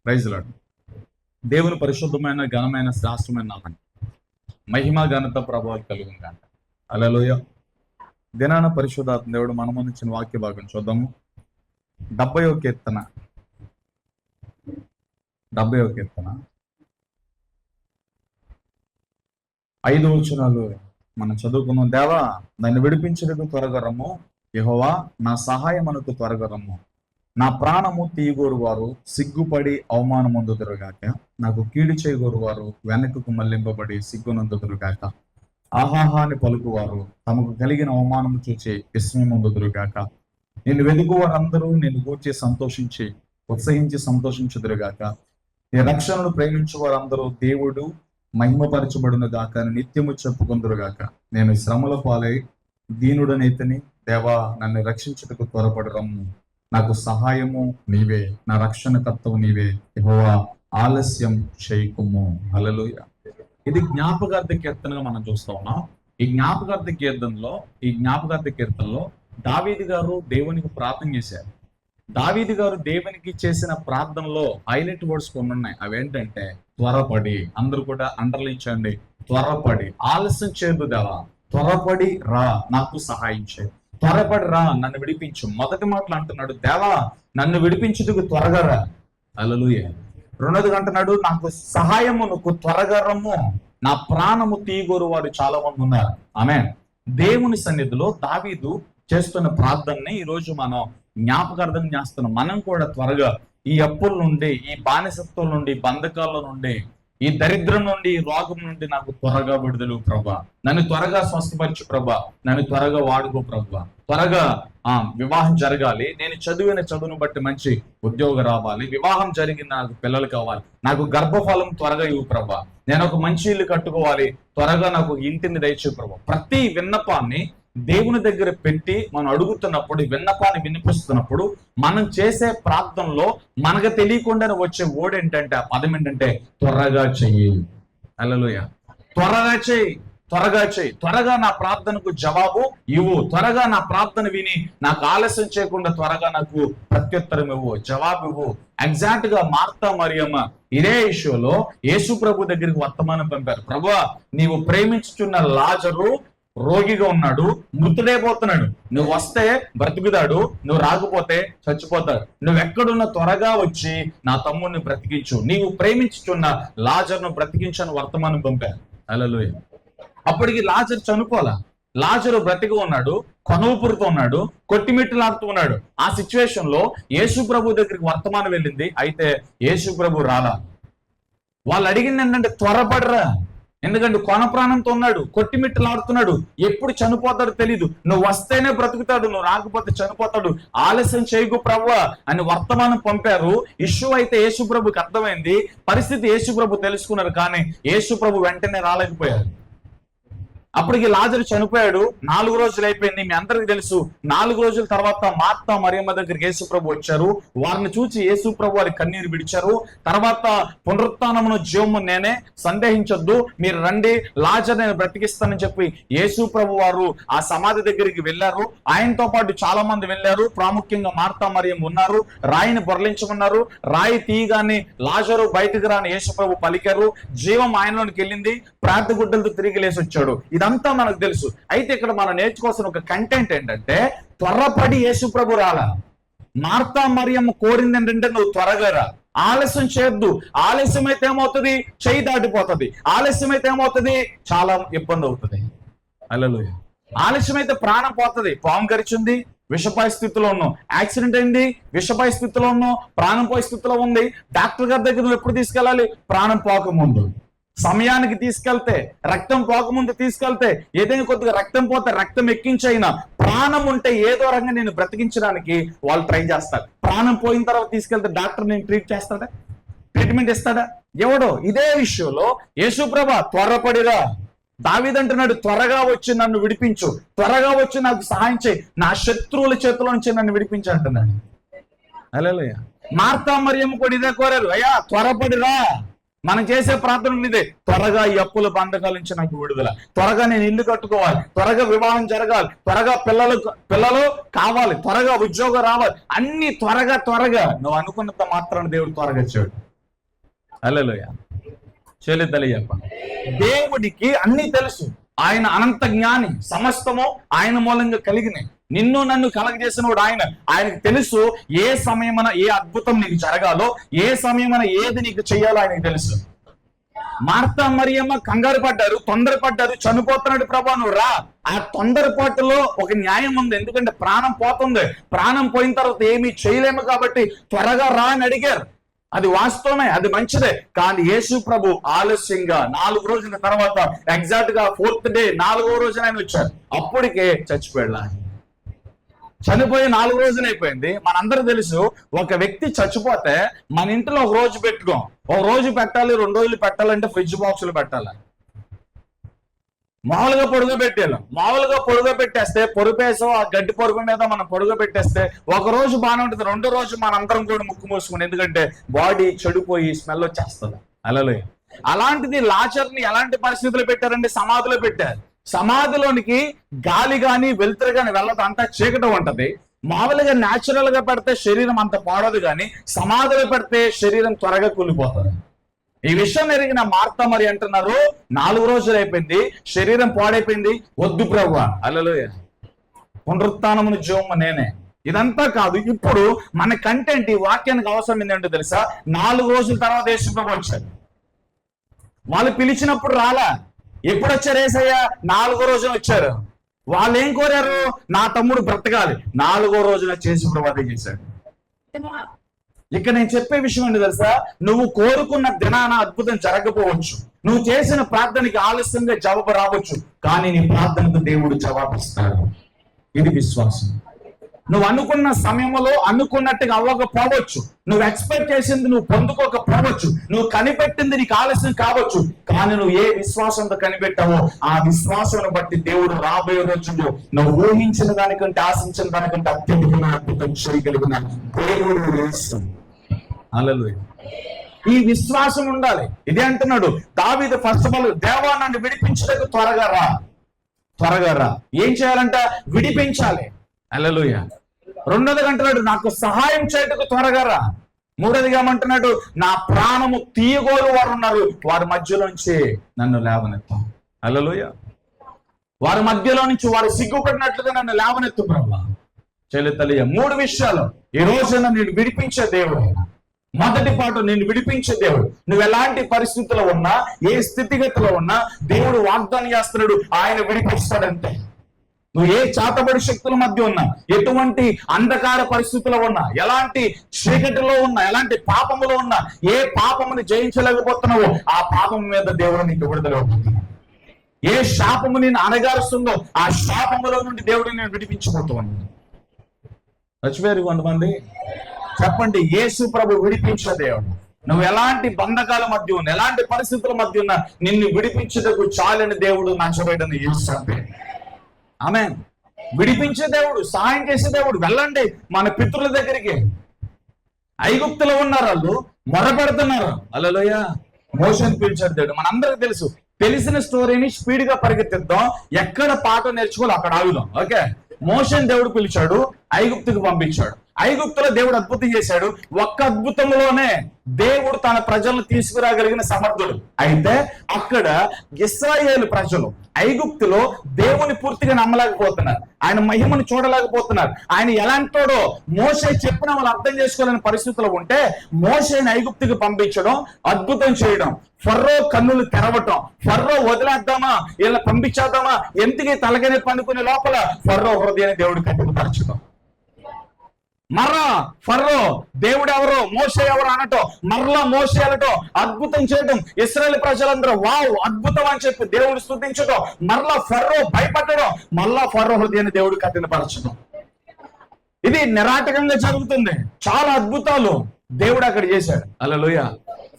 Praise lord. దేవుని పరిశుద్ధమైన ఘనమైన శ్రేష్టమైన నామని మహిమ ఘనత ప్రభావాలు కలుగును గాక. హల్లెలూయా. దినాన పరిశుద్ధాత్మ దేవుడు మన ముందు ఇచ్చిన వాక్య భాగం చూద్దాము. 70వ కీర్తన 5 వచనాలు మనం చదువుకున్నాం. దేవా, నన్ను విడిపించుటకు త్వరగా రమ్ము. యెహోవా, నా సహాయమునకు త్వరగా రమ్ము. నా ప్రాణము తీయగోరు వారు సిగ్గుపడి అవమానమొందుదురుగాక. నాకు కీడు చేయగోరు వారు వెనకకు మళ్లింపబడి సిగ్గునందుదురుగాక. ఆహాహా అని పలుకువారు తమకు కలిగిన అవమానము చూచి విస్మయమొందుదురుగాక. నేను వెదుగు వారందరూ నేను గూర్చి సంతోషించి ఉత్సహించి సంతోషించుదురుగాక. నీ రక్షణను ప్రేమించు వారందరూ దేవుడు మహిమపరచబడును గాక అని నిత్యము చెప్పుకుందురుగాక. నేను శ్రమల పాలై దీనుడనైతని. దేవా, నన్ను రక్షించుటకు త్వరపడి రమ్ము. నాకు సహాయము నీవే, నా రక్షణకర్తవు నీవే. యెహోవా, ఆలస్యం చేయకుము. హల్లెలూయా. ఇది జ్ఞాపకార్థ కీర్తనగా మనం చూస్తా ఉన్నాం. ఈ జ్ఞాపకార్థ కీర్తనలో దావీదు గారు దేవునికి ప్రార్థన చేశారు. దావీదు గారు దేవునికి చేసిన ప్రార్థనలో హైలైట్ వర్డ్స్ కొన్ని ఉన్నాయి. అవేంటంటే త్వరపడి. అందరూ కూడా అండర్లైన్ చేయండి. త్వరపడి. ఆలస్యం చేయదు దేవా, త్వరపడి రా, నాకు సహాయం చేయి. త్వరపడి రా, నన్ను విడిపించు. మొదటి మాటలు అంటున్నాడు, దేవా నన్ను విడిపించుటకు త్వరగా రా. హల్లెలూయా. రెండోది అంటున్నాడు, నాకు సహాయము నువ్వు త్వరగా రమ్ము. నా ప్రాణము తీయగోరు వారు చాలా మంది ఉన్నారు. ఆమేన్. దేవుని సన్నిధిలో దావీదు చేస్తున్న ప్రార్థనని ఈ రోజు మనం జ్ఞాపకార్థం చేస్తున్నాం. మనం కూడా త్వరగా ఈ అప్పుల నుండి, ఈ బానిసత్వం నుండి, బంధకాల నుండి, ఈ దరిద్రం నుండి, ఈ రోగం నుండి నాకు త్వరగా విడుదల ప్రభా. నన్ను త్వరగా స్వస్థపరచు ప్రభా. నన్ను త్వరగా వాడుకో ప్రభా. త్వరగా వివాహం జరగాలి. నేను చదివిన చదువును బట్టి మంచి ఉద్యోగం రావాలి. వివాహం జరిగిన నాకు పిల్లలు కావాలి. నాకు గర్భఫలం త్వరగా ఇవ్వు ప్రభా. నేను ఒక మంచి ఇల్లు కట్టుకోవాలి. త్వరగా నాకు ఇంటిని దయచు ప్రభా. ప్రతి విన్నపాన్ని దేవుని దగ్గర పెట్టి మనం అడుగుతున్నప్పుడు, విన్నపాన్ని వినిపిస్తున్నప్పుడు, మనం చేసే ప్రార్థనలో మనకు తెలియకుండానే వచ్చే వర్డ్ ఏంటంటే, ఆ పదం ఏంటంటే త్వరగా చెయ్యి. హల్లెలూయా. త్వరగా చెయ్యి, త్వరగా చెయ్యి. త్వరగా నా ప్రార్థనకు జవాబు ఇవ్వు. త్వరగా నా ప్రార్థన విని నాకు ఆలస్యం చేయకుండా త్వరగా నాకు ప్రత్యుత్తరం ఇవ్వు, జవాబు ఇవ్వు. ఎగ్జాక్ట్ గా మార్తా మరియమ్మ ఇదే ఇష్యూలో యేసు ప్రభు దగ్గరికి వర్తమానం పంపారు. ప్రభువా, నీవు ప్రేమించుచున్న లాజరు రోగిగా ఉన్నాడు, మృతుడైపోతున్నాడు. నువ్వు వస్తే బ్రతుకుతాడు, నువ్వు రాకపోతే చచ్చిపోతాడు. నువ్వు ఎక్కడున్న త్వరగా వచ్చి నా తమ్ముడిని బ్రతికించు. నీవు ప్రేమించుచున్న లాజర్ను బ్రతికించని వర్తమానం పంపారు. హల్లెలూయా. అప్పటికి లాజర్ చనిపోలా. లాజరు బ్రతికి ఉన్నాడు, కొనవుపురుతూ ఉన్నాడు, కొట్టిమిట్టులాడుతూ ఉన్నాడు. ఆ సిచ్యువేషన్ లో యేసు ప్రభు దగ్గరికి వర్తమానం వెళ్ళింది. అయితే యేసు ప్రభు రాలా. వాళ్ళు అడిగింది ఏంటంటే త్వరపడరా. ఎందుకంటే కొన ప్రాణంతో ఉన్నాడు, కొట్టిమిట్టలాడుతున్నాడు, ఎప్పుడు చనిపోతాడో తెలీదు. నువ్వు వస్తేనే బ్రతుకుతాడు, నువ్వు రాకపోతే చనిపోతాడు. ఆలస్యం చేయకు ప్రభువా అని వర్తమానం పంపారు. ఇష్యూ అయితే యేసు ప్రభుకి అర్థమైంది. పరిస్థితి యేసు ప్రభు తెలుసుకున్నారు. కానీ యేసు ప్రభు వెంటనే రాలేకపోయారు. అప్పటికి లాజరు చనిపోయాడు. 4 రోజులు అయిపోయింది. మీ అందరికి తెలుసు. 4 రోజుల తర్వాత మార్తా మరియమ్మ దగ్గరికి యేసు ప్రభు వచ్చారు. వారిని చూసి యేసు ప్రభు వారి కన్నీరు విడిచారు. తర్వాత పునరుత్థానమును జీవము నేనే, సందేహించొద్దు, మీరు రండి, లాజర్ నేను బ్రతికిస్తానని చెప్పి యేసు ప్రభు వారు ఆ సమాధి దగ్గరికి వెళ్ళారు. ఆయనతో పాటు చాలా మంది వెళ్ళారు. ప్రాముఖ్యంగా మార్తా మరియమ్మ ఉన్నారు. రాయిని బొరలించమన్నారు. రాయి తీయగానే లాజరు బయటకు రాని యేసు ప్రభు పలికారు. జీవం ఆయనలోనికి వెళ్ళింది. ప్రార్థగుడ్డలతో తిరిగి లేసి వచ్చాడు. ఇదంతా మనకు తెలుసు. అయితే ఇక్కడ మనం నేర్చుకోవాల్సిన ఒక కంటెంట్ ఏంటంటే, త్వరపడి యేసు ప్రభు రాలా. మార్తా మరియమ్మ కోరింది ఏంటంటే నువ్వు త్వరగా రా, ఆలస్యం చేయొద్దు. ఆలస్యం అయితే ఏమవుతుంది? చెయ్యి దాటిపోతుంది. ఆలస్యం అయితే ఏమవుతుంది? చాలా ఇబ్బంది అవుతుంది. హల్లెలూయా. ఆలస్యం అయితే ప్రాణం పోతుంది. పాము కరిచింది, విషపాయ స్థితిలో ఉన్నావు. యాక్సిడెంట్ అయింది, విషపాయ స్థితిలో ఉన్నావు, ప్రాణం పోయే స్థితిలో ఉంది. డాక్టర్ గారి దగ్గర నువ్వు ఎప్పుడు తీసుకెళ్ళాలి? ప్రాణం పోకముందు. సమయానికి తీసుకెళ్తే, రక్తం పోకముందు తీసుకెళ్తే, ఏదైనా కొద్దిగా రక్తం పోతే రక్తం ఎక్కించైనా ప్రాణం ఉంటే ఏదో రకంగా నేను బ్రతికించడానికి వాళ్ళు ట్రై చేస్తారు. ప్రాణం పోయిన తర్వాత తీసుకెళ్తే డాక్టర్ నేను ట్రీట్ చేస్తాడా? ట్రీట్మెంట్ ఇస్తాడా? ఎవడో. ఇదే విషయంలో యేసు ప్రభు త్వరపడిరా. దావీదు అంటున్నాడు, త్వరగా వచ్చి నన్ను విడిపించు, త్వరగా వచ్చి నాకు సహాయం చేయి, నా శత్రువుల చేతిలో నుంచి నన్ను విడిపించు అంటున్నాడు. హల్లెలూయా. మార్తా మరియమ్మ కూడా ఇదే కోరారు, అయ్యా త్వరపడిరా. మనం చేసే ప్రార్థన ఇదే, త్వరగా ఈ అప్పుల బంధకాల నుంచి నాకు విడుదల, త్వరగా నేను ఇల్లు కట్టుకోవాలి, త్వరగా వివాహం జరగాలి, త్వరగా పిల్లలు కావాలి, త్వరగా ఉద్యోగం రావాలి, అన్ని త్వరగా. నువ్వు అనుకున్నంత మాత్రాన దేవుడు త్వరగా ఇచ్చాడు. హల్లెలూయా. చెల్లితల్లి చెప్పండి. దేవుడికి అన్ని తెలుసు. ఆయన అనంత జ్ఞాని, సమస్తము ఆయన మూలంగా కలిగినాయి. నిన్ను నన్ను కలగజేసిన వాడు ఆయన. ఆయనకు తెలుసు ఏ సమయమున ఏ అద్భుతం నీకు జరగాలో, ఏ సమయమున ఏది నీకు చెయ్యాలో ఆయనకు తెలుసు. మార్తా మరియమ్మ కంగారు పడ్డారు, తొందరపడ్డారు. చనిపోతున్నాడు ప్రభా, నువ్వు రా. ఆ తొందరపాటులో ఒక న్యాయం ఉంది. ఎందుకంటే ప్రాణం పోతుంది. ప్రాణం పోయిన తర్వాత ఏమీ చేయలేము కాబట్టి త్వరగా రా అని అడిగారు. అది వాస్తవమే, అది మంచిదే. కానీ యేసు ప్రభు ఆలస్యంగా 4 రోజుల తర్వాత, ఎగ్జాక్ట్ గా 4th డే 4వ రోజున ఆయన వచ్చారు. అప్పటికే చచ్చిపోయాడు. చనిపోయి 4 రోజులు అయిపోయింది. మనందరూ తెలుసు, ఒక వ్యక్తి చచ్చిపోతే మన ఇంట్లో ఒక రోజు పెట్టుకోం. ఒక రోజు పెట్టాలి, 2 రోజులు పెట్టాలంటే ఫ్రిడ్జ్ బాక్సులు పెట్టాలి. మామూలుగా పొడుగు పెట్టేయాలి. మామూలుగా పొడుగు పెట్టేస్తే పొరుపేసో ఆ గడ్డి పొరుగు మీద మనం పొడుగు పెట్టేస్తే ఒక రోజు బాగానే ఉంటుంది, 2వ రోజు మనందరం కూడా ముక్కు మూసుకుని, ఎందుకంటే బాడీ చెడిపోయి స్మెల్ వచ్చేస్తుంది. హల్లెలూయా. అలాంటిది లాజర్ని ఎలాంటి పరిస్థితులు పెట్టారంటే సమాధిలో పెట్టారు. సమాధిలోనికి గాలి గాని వెలుతురు గాని వెళ్ళదు, అంతా చీకటి ఉంటది. మామూలుగా న్యాచురల్ గా పెడితే శరీరం అంత పాడదు, కానీ సమాధిలో పెడితే శరీరం త్వరగా కూలిపోతుంది. ఈ విషయం ఎరిగిన మార్తా మరి అంటున్నారు, 4 రోజులు అయిపోయింది, శరీరం పాడైపోయింది, వద్దు ప్రభువా. హల్లెలూయా. పునరుత్థానమును జీవము నేనే. ఇదంతా కాదు, ఇప్పుడు మన కంటెంట్ ఈ వాక్యానికి అవసరం ఏంటంటే తెలుసా, 4 రోజుల తర్వాత యేసు ప్రభు వచ్చాడు. వాళ్ళు పిలిచినప్పుడు రాలా. ఎప్పుడు వచ్చారు యేసయ్య? 4వ రోజున వచ్చారు. వాళ్ళు ఏం కోరారు? నా తమ్ముడు బ్రతకాలి. 4వ రోజున యేసు ప్రభు అదే చేశాడు. ఇక్కడ నేను చెప్పే విషయం ఏంటి తెలుసా, నువ్వు కోరుకున్న దినాన అద్భుతం జరగకపోవచ్చు, నువ్వు చేసిన ప్రార్థనకి ఆలస్యంగా జవాబు రావచ్చు, కానీ నీ ప్రార్థనకు దేవుడు జవాబిస్తాడు. ఇది విశ్వాసం. నువ్వు అనుకున్న సమయంలో అనుకున్నట్టుగా అవ్వకపోవచ్చు, నువ్వు ఎక్స్పెక్ట్ చేసింది నువ్వు పొందుకోకపోవచ్చు, నువ్వు కనిపెట్టింది నీకు ఆలస్యం కావచ్చు, కానీ నువ్వు ఏ విశ్వాసంతో కనిపెట్టావో ఆ విశ్వాసం బట్టి దేవుడు రాబోయే రోజుల్లో నువ్వు ఊహించిన దానికంటే ఆశించిన దానికంటే అత్యధికమైన అద్భుతం చేయగలిగిన దేవుడు వేస్తుంది. హల్లెలూయా. ఈ విశ్వాసం ఉండాలి. ఇదే అంటున్నాడు దావీదు. ఫస్ట్ ఆఫ్ ఆల్, దేవా నన్ను విడిపించడానికి త్వరగా రా, త్వరగా రా. ఏం చేయాలంట? విడిపించాలి. హల్లెలూయా. 2వదిగా అంటున్నాడు, నాకు సహాయం చేయటకు త్వరగా రా. 3వదిగా ఏమంటున్నాడు, నా ప్రాణము తీయగోరు వారు ఉన్నారు, వారి మధ్యలోంచి నన్ను లేవనెత్తాం. హల్లెలూయా. వారి మధ్యలో నుంచి వారు సిగ్గుపడినట్లుగా నన్ను లేవనెత్తు ప్రభువా. చెల్లితల్లి, 3 విషయాలు ఈ రోజున నేను విడిపించే దేవుడు. మొదటి పాటు, నేను విడిపించే దేవుడు. నువ్వు ఎలాంటి పరిస్థితుల్లో ఉన్నా, ఏ స్థితిగతిలో ఉన్నా, దేవుడు వాగ్దానం చేస్తున్నాడు, ఆయన విడిపిస్తాడంటే. నువ్వు ఏ చాతబడి శక్తుల మధ్య ఉన్నా, ఎటువంటి అంధకార పరిస్థితుల్లో ఉన్నా, ఎలాంటి చీకటిలో ఉన్నా, ఎలాంటి పాపములో ఉన్నా, ఏ పాపముని జయించలేకపోతున్నావో ఆ పాపం మీద దేవుడు నీకు విడుదల అవుతుంది. ఏ శాపము నేను అనగారుస్తుందో ఆ శాపములో నుండి దేవుడు నేను విడిపించబోతున్నాను. చచ్చిపోయారు కొంతమంది. చెప్పండి, యేసు ప్రభు విడిపించే దేవుడు. నువ్వు ఎలాంటి బంధకాల మధ్య ఉన్నా, ఎలాంటి పరిస్థితుల మధ్య ఉన్నా, నిన్ను విడిపించేందుకు చాలని దేవుడు నచ్చబడిన యేసు. ఆమేన్. విడిపించే దేవుడు, సహాయం చేసే దేవుడు. వెళ్ళండి మన పితరుల దగ్గరికి. ఐగుప్తులో ఉన్నారు, వాళ్ళు మొరపెడుతున్నారు. హల్లెలూయా. మోషేని పిలిచాడు దేవుడు. మనందరికి తెలుసు. తెలిసిన స్టోరీని స్పీడ్ గా పరిగెత్తిద్దాం, ఎక్కడ పాఠం నేర్చుకోవాలి అక్కడ ఆగుదాం. ఓకే. మోషేని దేవుడు పిలిచాడు, ఐగుప్తుకు పంపించాడు. ఐగుప్తులో దేవుడు అద్భుతం చేశాడు. ఒక్క అద్భుతంలోనే దేవుడు తన ప్రజలను తీసుకురాగలిగిన సమర్థుడు. అయితే అక్కడ ఇశ్రాయేలు ప్రజలు ఐగుప్తులో దేవుని పూర్తిగా నమ్మలేకపోతున్నారు, ఆయన మహిమను చూడలేకపోతున్నారు. ఆయన ఎలాంటోడో మోషే చెప్పిన వాళ్ళు అర్థం చేసుకోలేని పరిస్థితుల్లో ఉంటే మోషేని ఐగుప్తుకి పంపించడం, అద్భుతం చేయడం, ఫర్రో కన్నులు తెరవటం, ఫర్రో వదిలేద్దామా ఇలా పంపించేద్దామా, ఎందుకు తలగని పండుకునే లోపల ఫర్రో హృదయాన్ని దేవుడు కట్టుపరచడం. మరలా ఫర్రో దేవుడు ఎవరో మోషే ఎవరు అనటం, మరలా మోషే అనటం, అద్భుతం చేయడం, ఇశ్రాయేలు ప్రజలందరూ వావ్ అద్భుతం అని చెప్పి దేవుడు స్తుతించడం, మరలా ఫర్రో భయపడడం, మరలా ఫర్రో హృదయాన్ని దేవుడు కఠినపరచడం. ఇది నిరాటకంగా జరుగుతుంది. చాలా అద్భుతాలు దేవుడు అక్కడ చేశాడు. హల్లెలూయా.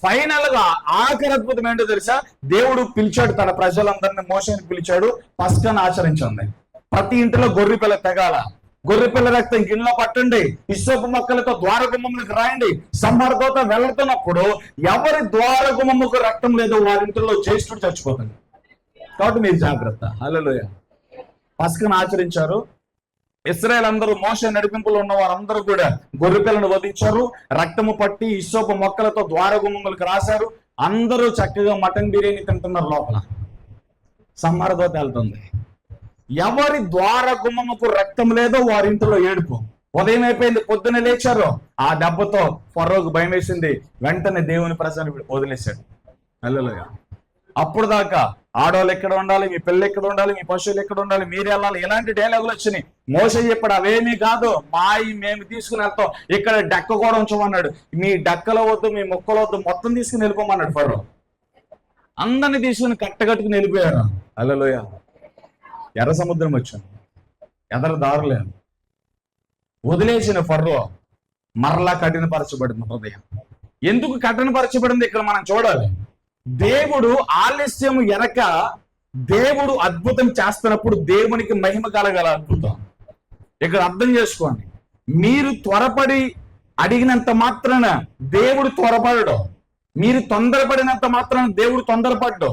ఫైనల్ గా ఆఖరి అద్భుతం ఏంటో తెలుసా? దేవుడు పిలిచాడు తన ప్రజలందరినీ, మోషేని పిలిచాడు, పస్కాను ఆచరించండి. ప్రతి ఇంటిలో గొర్రె పిల్ల తెగాల, గొర్రె పిల్ల రక్తం గిన్నెలో పట్టండి, ఇసోపు మొక్కలతో ద్వారగుమ్మములకు రాయండి. సంహారదూత వెళ్తున్నప్పుడు ఎవరి ద్వారగుమ్మముకు రక్తం లేదో వారింటిలో జ్యేష్ఠుడు చచ్చిపోతాడు. కాబట్టి మీరు జాగ్రత్త. హల్లెలూయా. పస్కాను ఆచరించారు. ఇశ్రాయేల్ అందరూ మోషే నడిపింపులో ఉన్న వారందరూ కూడా గొర్రె పిల్లను వధించారు, రక్తము పట్టి ఇసోపు మొక్కలతో ద్వారగుమ్మములకు రాశారు. అందరూ చక్కగా మటన్ బిర్యానీ తింటున్నారు. లోపల సమ్మరతో తేలుతుంది. ఎవరి ద్వారగుమ్మముకు రక్తం లేదో వారింటిలో ఏడుపు. ఉదయం అయిపోయింది, పొద్దున లేచారు, ఆ దెబ్బతో ఫరోకు భయం వేసింది. వెంటనే దేవుని ప్రజలను వదిలేశాడు. హల్లెలూయా. అప్పుడు దాకా ఆడవాళ్ళు ఎక్కడ ఉండాలి, మీ పిల్లలు ఎక్కడ ఉండాలి, మీ పశువులు ఎక్కడ ఉండాలి, మీరు వెళ్ళాలి, ఇలాంటి డైలాగులు వచ్చినాయి. మోసే చెప్పాడు, అవేమీ కాదు, మాయి మేము తీసుకుని వెళ్తాం, ఇక్కడ డెక్క కూడా ఉంచమన్నాడు. మీ డక్కలో వద్దు, మీ మొక్కలు వద్దు, మొత్తం తీసుకుని వెళ్ళిపోమన్నాడు ఫరో. అందరిని తీసుకుని కట్టకట్టుకుని వెళ్ళిపోయారు. హల్లెలూయా. ఎర్ర సముద్రం వచ్చాను, ఎదర దారులేదు. వదిలేసిన ఫరో మరలా కఠినపరచబడింది హృదయం. ఎందుకు కఠినపరచబడింది ఇక్కడ మనం చూడాలి. దేవుడు ఆలస్యం ఎనక దేవుడు అద్భుతం చేస్తున్నప్పుడు దేవునికి మహిమ కలగల అద్భుతం. ఇక్కడ అర్థం చేసుకోండి, మీరు త్వరపడి అడిగినంత మాత్రాన దేవుడు త్వరపడడు, మీరు తొందరపడినంత మాత్రాన దేవుడు తొందరపడ్డు.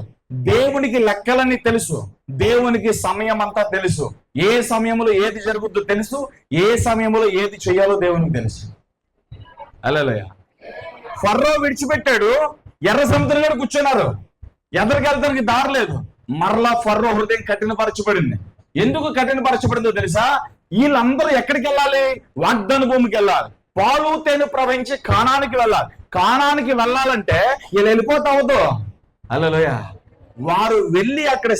దేవునికి లెక్కలన్నీ తెలుసు, దేవునికి సమయం అంతా తెలుసు. ఏ సమయంలో ఏది జరుగుద్దో తెలుసు, ఏ సమయంలో ఏది చేయాలో దేవునికి తెలుసు. హల్లెలూయా. ఫరో విడిచిపెట్టాడు, ఎర్ర సముద్రం కూడా కూర్చున్నారు, ఎదరికి వెళ్తానికి దారి లేదు. మరలా ఫరో హృదయం కఠినపరచబడింది. ఎందుకు కఠినపరచబడిందో తెలుసా? వీళ్ళందరూ ఎక్కడికి వెళ్ళాలి? వాగ్దాన భూమికి వెళ్ళాలి. పాలు తేనె ప్రవహించి కానానికి వెళ్ళాలి. కానానికి వెళ్ళాలంటే వీళ్ళు వెళ్ళిపోతావద్దు. హల్లెలూయా. వారు వెళ్ళి అక్కడ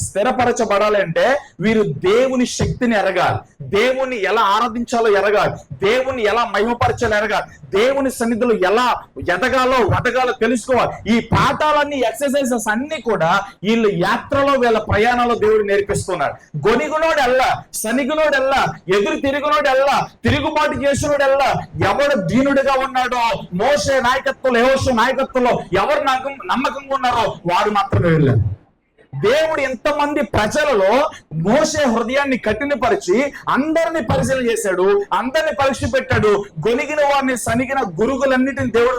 స్థిరపరచబడాలి అంటే వీరు దేవుని శక్తిని ఎరగాలి, దేవుని ఎలా ఆరాధించాలో ఎరగాలి, దేవుని ఎలా మహిమపరచాలో ఎరగాలి, దేవుని సన్నిధిలో ఎలా ఎదగాలో వదగాలో తెలుసుకోవాలి. ఈ పాఠాలన్నీ, ఎక్సర్సైజెస్ అన్ని కూడా వీళ్ళు యాత్రలో, వీళ్ళ ప్రయాణంలో దేవుడు నేర్పిస్తున్నాడు. గొనిగునోడు ఎల్లా, సనిగునోడు ఎల్లా, ఎదురు తిరుగునోడు ఎల్లా, తిరుగుబాటు చేసినోడు ఎల్లా, ఎవడు దీనుడిగా ఉన్నాడో, మోషే నాయకత్వంలో, యెహోషువ నాయకత్వంలో ఎవరు నమ్మకంగా ఉన్నారో వారు మాత్రమే వెళ్ళారు. దేవుడు ఎంతమంది ప్రజలలో మోషే హృదయాన్ని కఠినపరిచి అందరిని పరిశీలన చేశాడు, అందరిని పరీక్ష పెట్టాడు. గొనిగిన వారిని, సనిగిన గురుగులన్నిటిని దేవుడు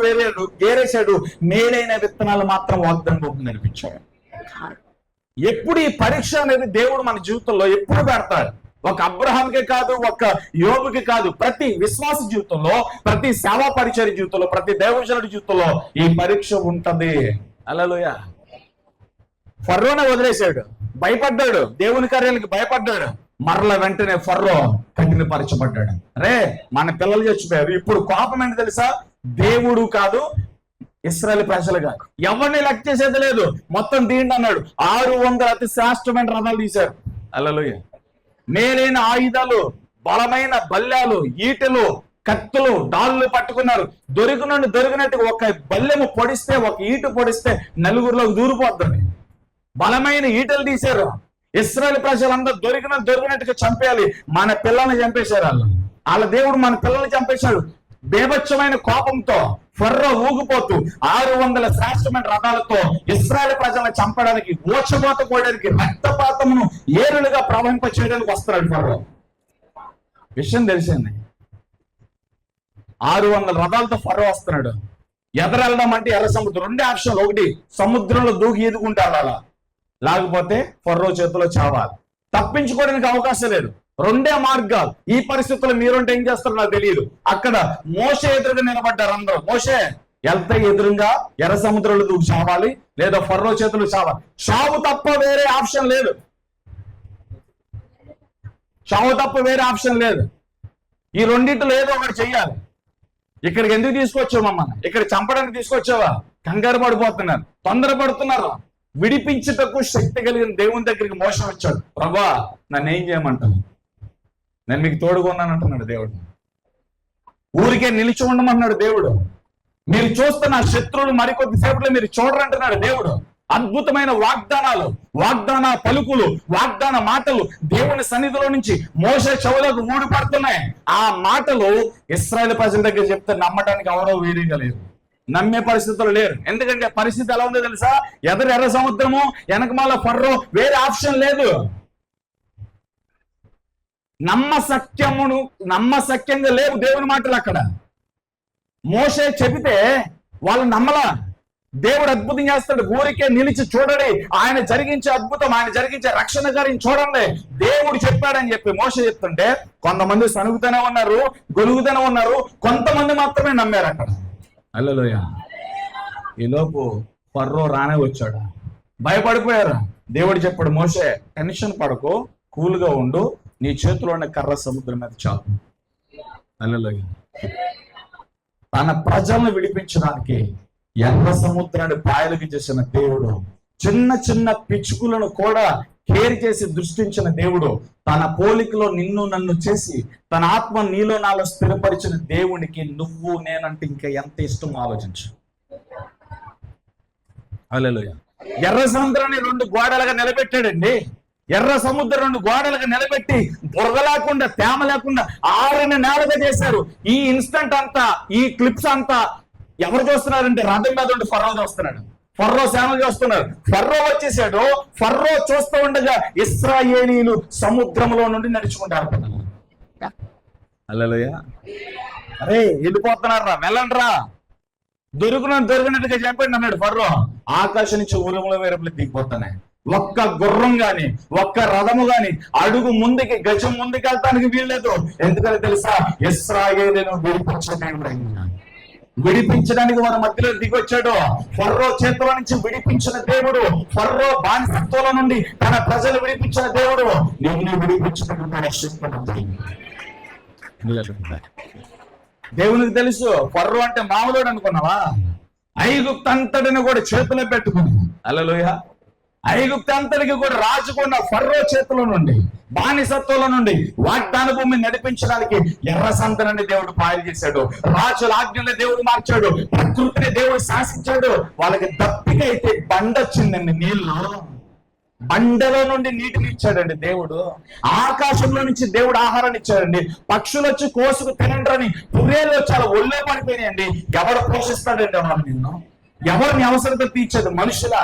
ఏరేశాడు. మేలైన విత్తనాలు మాత్రం వాగ్దానం భూమికి నడిపించాడు. ఎప్పుడు ఈ పరీక్ష అనేది దేవుడు మన జీవితంలో ఎప్పుడు పెడతాడు. ఒక అబ్రహాంకే కాదు, ఒక యోబుకి కాదు, ప్రతి విశ్వాస జీవితంలో, ప్రతి సేవా పరిచర్య జీవితంలో, ప్రతి దైవజనుడి జీవితంలో ఈ పరీక్ష ఉంటది. హల్లెలూయా. ఫరోను వదిలేశాడు, భయపడ్డాడు, దేవుని కార్యాలకు భయపడ్డాడు. మరల వెంటనే ఫరో కఠినపరచబడ్డాడు. అరే మన పిల్లలు చచ్చిపోయారు. ఇప్పుడు కోపం ఏంటి తెలుసా? దేవుడు కాదు, ఇశ్రాయేలు ప్రజలు కాదు, ఎవరిని లెక్క చేసేది లేదు, మొత్తం తీయండి అన్నాడు. 600 అతి శ్రేష్టమైన రథాలు తీశారు. హల్లెలూయా. మేలైన ఆయుధాలు, బలమైన బల్యాలు, ఈటెలు, కత్తులు, డాళ్ళు పట్టుకున్నారు. దొరికినట్టు ఒక బల్లెము పొడిస్తే, ఒక ఈటు పొడిస్తే నలుగురిలోకి దూరిపోతుంది. బలమైన ఈటలు తీశారు. ఇశ్రాయేలు ప్రజలందరూ దొరికినట్టుగా చంపేయాలి. మన పిల్లల్ని చంపేశారు. వాళ్ళ దేవుడు మన పిల్లల్ని చంపేశాడు. బేభత్సమైన కోపంతో ఫరో ఊగిపోతూ 600 శ్రేష్టమైన రథాలతో ఇశ్రాయేలు ప్రజలను చంపడానికి, ఊచబోత కోయడానికి, రక్తపాతమును ఏరులుగా ప్రవహింప చేయడానికి వస్తున్నాడు ఫరో. విషయం తెలిసింది. 600 రథాలతో ఫరో వస్తున్నాడు. ఎదరెళ్దాం అంటే ఎర్ర సముద్రం, 2 ఆప్షన్లు. ఒకటి, సముద్రంలో దూకి ఈదుకుంటాడు, అలా లేకపోతే ఫరో చేతిలో చావాలి. తప్పించుకోవడానికి అవకాశం లేదు. 2 మార్గాలు. ఈ పరిస్థితుల్లో మీరుంటే ఏం చేస్తారో నాకు తెలియదు. అక్కడ మోషే ఎదురుగా నిలబడ్డారు అందరూ. మోషే వెళ్తే ఎదురుగా ఎర్ర సముద్రంలో దూకి చావాలి, లేదా ఫరో చేతులు చావాలి. చావు తప్ప వేరే ఆప్షన్ లేదు. చావు తప్ప వేరే ఆప్షన్ లేదు. ఈ రెండింటిలో ఏదో ఒకటి చెయ్యాలి. ఇక్కడికి ఎందుకు తీసుకొచ్చావు మమ్మల్ని? ఇక్కడ చంపడానికి తీసుకొచ్చావా? కంగారు పడిపోతున్నారు, తొందరపడుతున్నారు. విడిపించుటకు శక్తి కలిగిన దేవుని దగ్గరికి మోసం వచ్చాడు. ప్రభా నన్ను ఏం చేయమంటాను? నేను మీకు తోడుగా ఉన్నాను అంటున్నాడు దేవుడు. ఊరికే నిలిచి ఉండమన్నాడు దేవుడు. మీరు చూస్తున్న శత్రువులు మరికొద్ది సేపట్లో మీరు చూడరంటున్నాడు దేవుడు. అద్భుతమైన వాగ్దానాలు, వాగ్దాన పలుకులు, వాగ్దాన మాటలు దేవుని సన్నిధిలో నుంచి మోషే చెవులకు ఊడిపడుతున్నాయి. ఆ మాటలు ఇశ్రాయేలు ప్రజల దగ్గర చెప్తే నమ్మటానికి ఎవరో వీరిగా లేరు, నమ్మే పరిస్థితులు లేరు. ఎందుకంటే పరిస్థితి ఎలా ఉందో తెలుసా? ఎర్ర సముద్రము, వెనకమాల ఫరో, వేరే ఆప్షన్ లేదు. నమ్మశక్యంగా లేవు దేవుని మాటలు. అక్కడ మోషే చెబితే వాళ్ళు నమ్మలా. దేవుడు అద్భుతం చేస్తాడు. ఊరికే నిలిచి చూడండి, ఆయన జరిగించే అద్భుతం, ఆయన జరిగించే రక్షణ కార్యం చూడండి. దేవుడు చెప్పాడని చెప్పి మోషే చెప్తుంటే కొంతమంది సనుగుతూనే ఉన్నారు, గొలుగుతూనే ఉన్నారు, కొంతమంది మాత్రమే నమ్మారు అక్కడ. హల్లెలూయా. ఈలోపు ఫర్రో రానే వచ్చాడు, భయపడిపోయారు. దేవుడు చెప్పాడు, మోషే టెన్షన్ పడకు, కూల్గా ఉండు, నీ చేతిలో ఉన్న కర్ర సముద్రం మీద చాపు. హల్లెలూయా. తన ప్రజలను విడిపించడానికి ఎర్ర సముద్రాన్ని పాయలుకి చేసిన దేవుడు, చిన్న చిన్న పిచ్చుకులను కూడా కేర్ చేసి దృష్టించిన దేవుడు, తన పోలికలో నిన్ను నన్ను చేసి తన ఆత్మ నీలో నాలో స్థిరపరిచిన దేవునికి నువ్వు నేనంటే ఇంకా ఎంత ఇష్టం ఆలోచించు. హల్లెలూయా. ఎర్ర సముద్రాన్ని 2 గోడలుగా నిలబెట్టాడండి. ఎర్ర సముద్రం 2 గోడలుగా నిలబెట్టి బురద లేకుండా, తేమ లేకుండా ఆరిన నేలగా చేశారు. ఈ ఇన్స్టంట్ అంతా, ఈ క్లిప్స్ అంతా ఎవరు చూస్తున్నారంటే రథం మీద ఉండి ఫర్రో చూస్తున్నాడు, ఫర్రో సేనలు చూస్తున్నారు. ఫర్రో వచ్చేసాడు. ఫర్రో చూస్తూ ఉండగా ఇశ్రాయేలీయులు సముద్రంలో నుండి నడుచుకుంటారు. హల్లెలూయా. అరే వెళ్ళిపోతున్నారా, వెళ్ళండ్రా, దొరికినట్టుగా చెప్పండి అన్నాడు ఫర్రో. ఆకాశం నుంచి ఉరుముల వేరపులు దిగిపోతున్నాయి. ఒక్క గుర్రం గాని, ఒక్క రథము గాని అడుగు ముందుకి, గజం ముందుకు వెళ్తానికి వీల్లేదు. ఎందుకని తెలుసా? ఇశ్రాయేలును విడిపించడానికి మన మధ్యలో దిగొచ్చాడు. ఫర్రో చేతుల నుంచి విడిపించిన దేవుడు, ఫర్రో బానిసత్వంలో నుండి తన ప్రజలు విడిపించిన దేవుడు, నిన్ను విడిపించడానికి దేవునికి తెలుసు. ఫర్రో అంటే మామూలుడు అనుకున్నావా? ఐగుప్తు అంతటిని కూడా చేతిలో పెట్టుకుని, హల్లెలూయా, ఐగుప్తు అంతటికి కూడా రాజుకున్న ఫర్రో చేతుల నుండి, బానిసత్వంలో నుండి వాగ్దాన భూమిని నడిపించడానికి ఎర్ర సముద్రాన్ని దేవుడు పాయలు చేశాడు. రాజుల ఆజ్ఞల్ని దేవుడు మార్చాడు, ప్రకృతిని దేవుడు శాసించాడు. వాళ్ళకి దప్పిక అయితే బండ వచ్చిందండి, నీళ్లు బండలో నుండి నీటిని ఇచ్చాడండి దేవుడు. ఆకాశంలో నుంచి దేవుడు ఆహారాన్ని ఇచ్చాడండి. పక్షులు వచ్చి కోసుకు తినండ్రని పుర్రేలు చాలా ఒళ్ళో పడిపోయినాయండి. ఎవరు పోషిస్తాడండి వాళ్ళు నిన్ను? ఎవరిని అవసరత తీర్చేది? మనుషులా?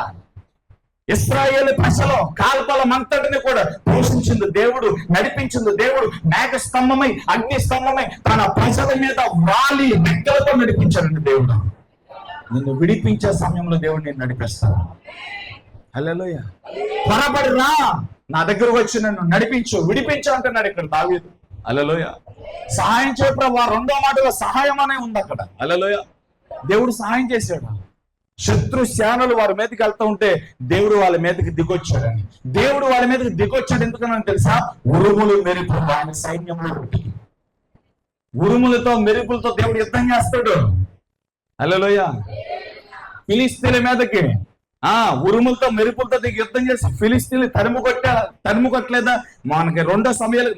ఇశ్రాయేలు ప్రజలు కాల్పలం అంతటిని కూడా పోషించింది దేవుడు, నడిపించింది దేవుడు. మేఘ స్తంభమై, అగ్ని స్తంభమై తన ప్రజల మీద వాలి రెక్కలతో నడిపించాడండి దేవుడు. నిన్ను విడిపించే సమయంలో దేవుడు నేను నడిపిస్తాను. హల్లెలూయా. త్వరపడి రా, నా దగ్గరకు వచ్చి నన్ను నడిపించు, విడిపించు అంటున్నాడు ఇక్కడ దావీదు. హల్లెలూయా. సహాయం చేయడం 2వ మాటలో సహాయం అనే ఉంది అక్కడ. హల్లెలూయా. దేవుడు సహాయం చేశాడు. శత్రు సేనలు వారి మీదకి వెళ్తూ ఉంటే దేవుడు వాళ్ళ మీదకి దిగొచ్చాడని. దేవుడు వాళ్ళ మీదకి దిగొచ్చాడు ఎందుకని తెలుసా? ఉరుములు మెరుపులు ఆయన సైన్యంలో పెట్టి, ఉరుములతో మెరుపులతో దేవుడు యుద్ధం చేస్తాడు. హల్లెలూయా. ఫిలిస్తీన్ల మీదకి ఉరుములతో మెరుపులతో యుద్ధం చేసి ఫిలిస్తీన్లు తరుము కొట్టలేదా? మనకి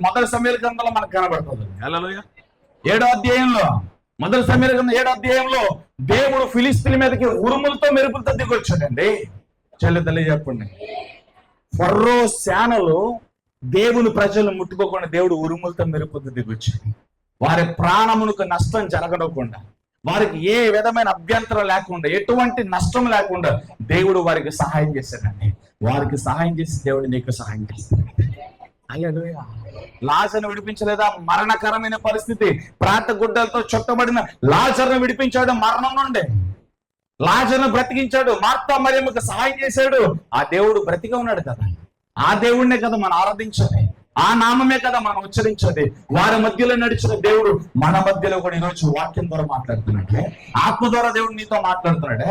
మొదటి సమయాల గ్రంథంలో మనకు కనబడుతుంది. హల్లెలూయా. 7వ అధ్యాయంలో, మొదటి సమయాల గ్రంథం 7వ అధ్యాయంలో దేవుడు ఫిలిస్తీన్ల మీదకి ఉరుములతో మెరుపులతో దిగొచ్చాడండి. తల్లి చెప్పండి. ఫర్రో సేనలు దేవుని ప్రజలు ముట్టుకోకుండా దేవుడు ఉరుములతో మెరుపులతో దిగొచ్చాడు. వారి ప్రాణమునకు నష్టం జరగకుండా, వారికి ఏ విధమైన అభ్యంతరం లేకుండా, ఎటువంటి నష్టం లేకుండా దేవుడు వారికి సహాయం చేశాడండి. వారికి సహాయం చేసి దేవుడు నీకు సహాయం చేస్తాడు. హల్లెలూయా. లాజరును విడిపించలేదా? మరణకరమైన పరిస్థితి, ప్రాత గుడ్డలతో చుట్టబడిన లాజరును విడిపించాడు మరణం నుండి. లాజరును బ్రతికించాడు. మార్తా మరియమ్మకు సహాయం చేశాడు. ఆ దేవుడు బ్రతిగా ఉన్నాడు కదా. ఆ దేవుడినే కదా మనం ఆరాధించాలి, ఆ నామమే కదా మనం ఉచ్చరించేది. వారి మధ్యలో నడిచిన దేవుడు మన మధ్యలో కూడా ఈరోజు వాక్యం ద్వారా మాట్లాడుతున్నాడే, ఆత్మ ద్వారా దేవుడు నీతో మాట్లాడుతున్నాడే.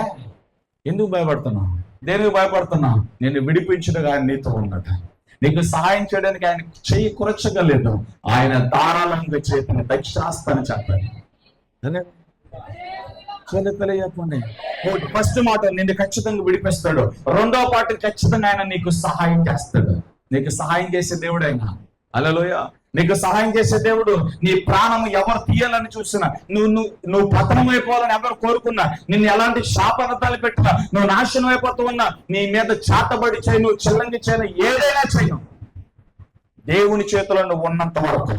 ఎందుకు భయపడుతున్నావు? దేనికి భయపడుతున్నావు? నేను విడిపించడం ఆయన నీతో ఉన్నాడు. నీకు సహాయం చేయడానికి ఆయన చెయ్యి కురచగలేదు. ఆయన ధారాళంగా చేతిని దక్షిణాస్తాను చెప్పండి. చెప్పండి. ఫస్ట్ మాట నిన్ను ఖచ్చితంగా విడిపిస్తాడు. 2వ పాట ఖచ్చితంగా ఆయన నీకు సహాయం చేస్తాడు. నీకు సహాయం చేసే దేవుడు ఆయన. హల్లెలూయా. నీకు సహాయం చేసే దేవుడు. నీ ప్రాణము ఎవరు తీయాలని చూసినా, నువ్వు పతనం అయిపోవాలని ఎవరు కోరుకున్నా, నిన్ను ఎలాంటి శాపనతాలు పెట్టినా, నువ్వు నాశనం అయిపోతూ ఉన్నా, నీ మీద చాటబడి చేయి, నువ్వు చెల్లంగి చేయను, ఏదైనా చేయను, దేవుని చేతిలో నువ్వు ఉన్నంత వరకు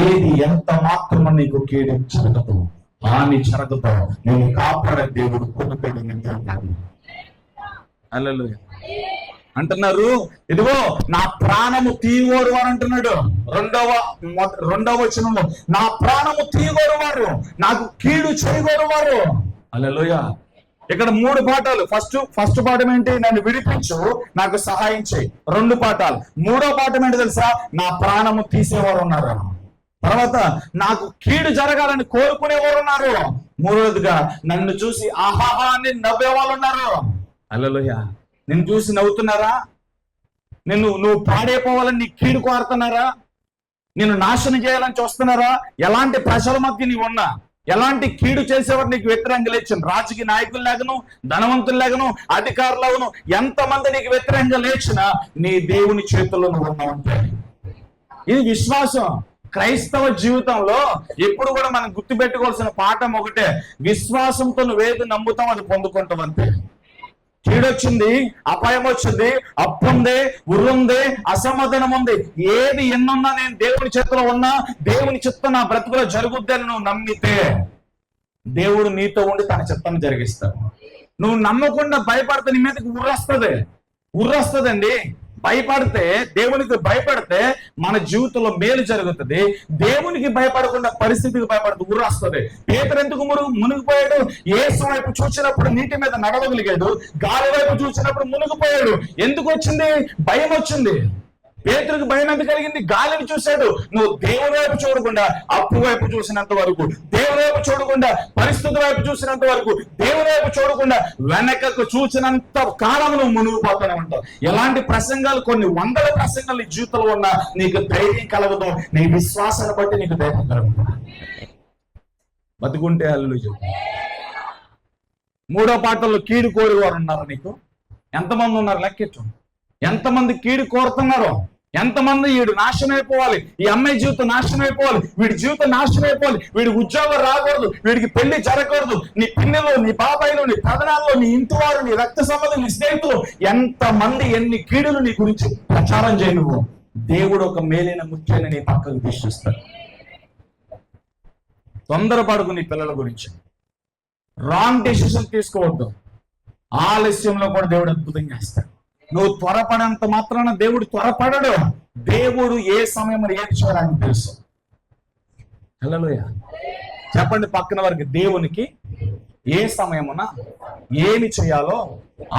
ఏది ఎంత మాత్రమో నీకు కీడు జరగదు, హాని జరగదు. నేను కాపాడే దేవుడు కొనుక్కోడు. హల్లెలూయా. అంటున్నారు, ఇదిగో నా ప్రాణము తీయగోరు వారు అంటున్నాడు. 2వ వచనంలో నా ప్రాణము తీయగోరు వారు, నాకు కీడు చేయగోరు వారు. హల్లెలూయా. ఇక్కడ 3 పాఠాలు. ఫస్ట్ పాఠం ఏంటి? నన్ను విడిపించు, నాకు సహాయం చేయి. 2 పాఠాలు. 3వ పాఠం ఏంటి తెలుసా? నా ప్రాణము తీసేవారు ఉన్నారు. తర్వాత నాకు కీడు జరగాలని కోరుకునేవారు ఉన్నారు. 3వదిగా నన్ను చూసి ఆహాహా అని నవ్వే వాళ్ళు ఉన్నారు. హల్లెలూయా. నిన్ను చూసి నవ్వుతున్నారా? నువ్వు పాడైపోవాలని నీ కీడు కోరుతున్నారా? నిన్ను నాశనం చేయాలని చూస్తున్నారా? ఎలాంటి ప్రజల మధ్య నీవు ఉన్నా, ఎలాంటి కీడు చేసేవారు నీకు వ్యతిరేకంగా లేచిన, రాజకీయ నాయకులు లేకను, ధనవంతులు లేకను, అధికారులను, ఎంతమంది నీకు వ్యతిరేకంగా లేచినా నీ దేవుని చేతుల్లో నువ్వు ఉన్నావంటే ఇది విశ్వాసం. క్రైస్తవ జీవితంలో ఎప్పుడు కూడా మనం గుర్తుపెట్టుకోవాల్సిన పాఠం ఒకటే, విశ్వాసంతో నువ్వేది నమ్ముతాం అది పొందుకుంటాం అంతే. కీడొచ్చింది, అపాయం వచ్చింది, అప్పు ఉంది, ఉరుంది, అసమాధానం ఉంది, ఏది ఎన్నున్నా నేను దేవుని చేతిలో ఉన్నా, దేవుని చిత్తం నా బ్రతుకులో జరుగుద్దని నువ్వు నమ్మితే దేవుడు నీతో ఉండి తన చిత్తాన్ని జరిగిస్తాడు. నువ్వు నమ్మకుండా భయపడితే నీ మీదకి ఉర్రొస్తుందండి. భయపడితే, దేవునికి భయపడితే మన జీవితంలో మేలు జరుగుతుంది. దేవునికి భయపడకుండా పరిస్థితికి భయపడితే ఉర్రొస్తుంది. పేతురు ఎందుకు మునిగిపోయాడు? యేసు వైపు చూసినప్పుడు నీటి మీద నడవగలిగాడు, గాలి వైపు చూసినప్పుడు మునిగిపోయాడు. ఎందుకు వచ్చింది? భయం వచ్చింది. పేతురుకి భయం ఎందుకు కలిగింది? గాలిని చూశాడు. నువ్వు దేవుని వైపు చూడకుండా అప్పు వైపు చూసినంత వరకు, దేవుని వైపు చూడకుండా పరిస్థితుల వైపు చూసినంత వరకు, దేవుని వైపు చూడకుండా వెనకకు చూసినంత కాలం నువ్వు మునిగిపోతూనే ఉంటావు. ఎలాంటి ప్రసంగాలు, కొన్ని 100 ప్రసంగాలు నీ జీవితంలో ఉన్నా నీకు ధైర్యం కలగదు. నీ విశ్వాసాన్ని బట్టి నీకు ధైర్యం కలగదు. బతుకుంటే హల్లెలూయా. 3వ పాఠంలో కీడు కోరేవారు ఉన్నారు. నీకు ఎంతమంది ఉన్నారు? లెక్కెట్టు. ఎంతమంది కీడు కోరుతున్నారో, ఎంతమంది వీడు నాశనం అయిపోవాలి, ఈ అమ్మాయి జీవితం నాశనం అయిపోవాలి, వీడి జీవితం నాశనం అయిపోవాలి, వీడి ఉద్యోగం రాకూడదు, వీడికి పెళ్లి జరగకూడదు, నీ పిల్లలు, నీ బాబాయిలు, నీ ప్రధానాల్లో, నీ ఇంటి వారు, నీ రక్త సంబంధం, నీ స్నేహితులు, ఎంతమంది ఎన్ని కీడులు నీ గురించి ప్రచారం చేయను, దేవుడు ఒక మేలైన ముఖ్యమైన నీ పక్కకు తీసుకొస్తాడు. తొందరపడుకు నీ పిల్లల గురించి. రాంగ్ డెసిషన్ తీసుకోవద్దు. ఆలస్యంలో కూడా దేవుడు అద్భుతం చేస్తాడు. నువ్వు త్వరపడంత మాత్రాన దేవుడు త్వరపడడు. దేవుడు ఏ సమయం ఏది చేయాలని తెలుసు. హల్లెలూయా. చెప్పండి పక్కన వారికి, దేవునికి ఏ సమయమున ఏమి చేయాలో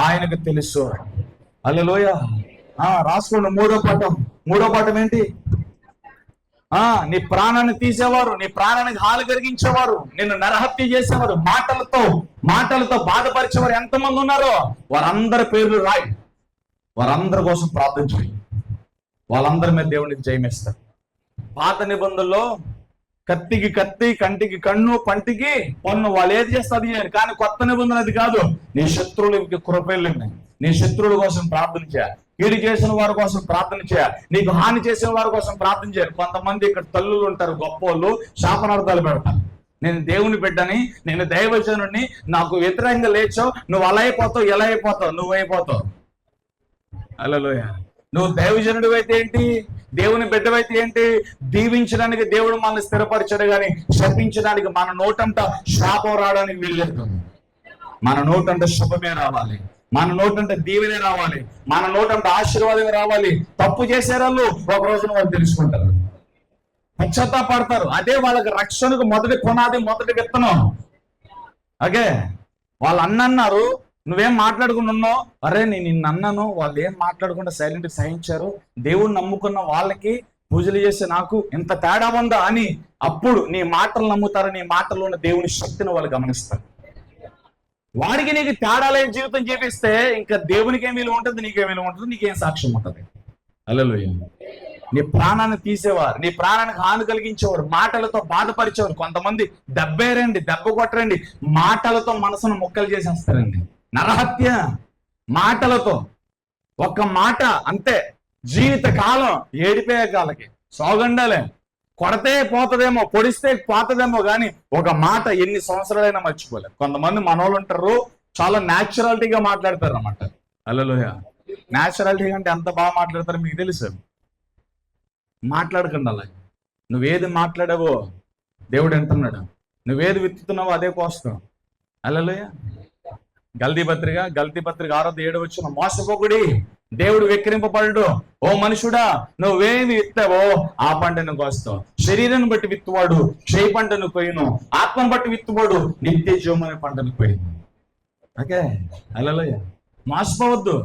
ఆయనకు తెలుసు. హల్లెలూయా. రాసుకోండి. 3వ పాఠం ఏంటి? నీ ప్రాణాన్ని తీసేవారు, నీ ప్రాణానికి హాని కలిగించేవారు, నిన్ను నరహత్య చేసేవారు, మాటలతో బాధపరిచేవారు ఎంతమంది ఉన్నారో వారందరి పేర్లు రాయి. వారందరి కోసం ప్రార్థన చేయి. వాళ్ళందరి మీద దేవునికి జయమిస్తారు. పాత నిబంధనలో కత్తికి కత్తి, కంటికి కన్ను, పంటికి పన్ను, వాళ్ళు ఏది చేస్తే అది చేయాలి. కానీ కొత్త నిబంధన అది కాదు. నీ శత్రువులకి కృపలు ఉన్నాయి. నీ శత్రువుల కోసం ప్రార్థన చేయాలి. కీడు చేసిన వారి కోసం ప్రార్థన చేయాలి. నీకు హాని చేసిన వారి కోసం ప్రార్థన చేయాలి. కొంతమంది ఇక్కడ తల్లులు ఉంటారు, గొప్పోళ్ళు, శాపనార్థాలు పెడతారు. నేను దేవుని బిడ్డని, నేను దైవజనుడిని, నాకు వ్యతిరేకంగా లేచావు, నువ్వు అలా అయిపోతావు, ఎలా అయిపోతావు, నువ్వు అయిపోతావు. హల్లెలూయా. నువ్వు దైవజనుడు అయితే ఏంటి, దేవుని బిడ్డవైతే ఏంటి? దీవించడానికి దేవుడు మనల్ని స్థిరపరిచాడు, కానీ శపించడానికి మన నోటంట శాపం రావడానికి వీల్లేదు. మన నోటంట శుభమే రావాలి, మన నోటంట దీవెనే రావాలి, మన నోటంట ఆశీర్వాదమే రావాలి. తప్పు చేసేవాళ్ళు ఒక రోజున వాళ్ళు తెలుసుకుంటారు, పశ్చాత్తాపడతారు. అదే వాళ్ళకి రక్షణకు మొదటి పునాది, మొదటి విత్తనం. ఓకే, వాళ్ళు అన్నారు, నువ్వేం మాట్లాడుకుని ఉన్నావు, అరే నేను నిన్ను అన్నాను, వాళ్ళు ఏం మాట్లాడకుండా సైలెంట్ సహించారు, దేవుణ్ణి నమ్ముకున్న వాళ్ళకి పూజలు చేస్తే నాకు ఇంత తేడా ఉందా అని అప్పుడు నీ మాటలు నమ్ముతారు. నీ మాటల్లో ఉన్న దేవుని శక్తిని వాళ్ళు గమనిస్తారు. వాడికి నీకు తేడా లేని జీవితం చేపిస్తే ఇంకా దేవునికి ఏం విలువ ఉంటుంది, నీకేం విలువ ఉంటుంది, నీకేం సాక్ష్యం ఉంటుంది. హల్లెలూయా. నీ ప్రాణాన్ని తీసేవారు, నీ ప్రాణానికి హాని కలిగించేవారు, మాటలతో బాధపరిచేవారు. కొంతమంది దెబ్బ కొట్టరండి, మాటలతో మనసును ముక్కలు చేసేస్తారండి. నరహత్య మాటలతో, ఒక్క మాట అంతే, జీవిత కాలం ఏడిపోయే కాలకి సోగండాలే. కొడితే పోతుందేమో, పొడిస్తే పోతుందేమో, కానీ ఒక మాట ఎన్ని సంవత్సరాలైనా మర్చిపోలేదు. కొంతమంది మనోళ్ళు ఉంటారు, చాలా న్యాచురాలిటీగా మాట్లాడతారు అన్నమాట. హల్లెలూయా. న్యాచురాలిటీ అంటే ఎంత బాగా మాట్లాడతారో మీకు తెలుసు. మాట్లాడకండి అలా. నువ్వేది మాట్లాడావో దేవుడు అంటున్నాడు, నువ్వేది విత్తుతున్నావో అదే కోస్తావు. హల్లెలూయా. గల్తీ పత్రిక 6:7 మోసపోకుడి, దేవుడు వెక్కిరింపబడడు. ఓ మనుషుడా, నువ్వేమి విత్తావో ఆ పంటను కోస్తావు. శరీరాన్ని బట్టి విత్తువాడు క్షయ పంటను కొయ్యను, ఆత్మను బట్టి విత్తువాడు నిత్య జీవమనే పంటను కొయ్యను. ఓకే, హల్లెలూయా. మోసపోవద్దు.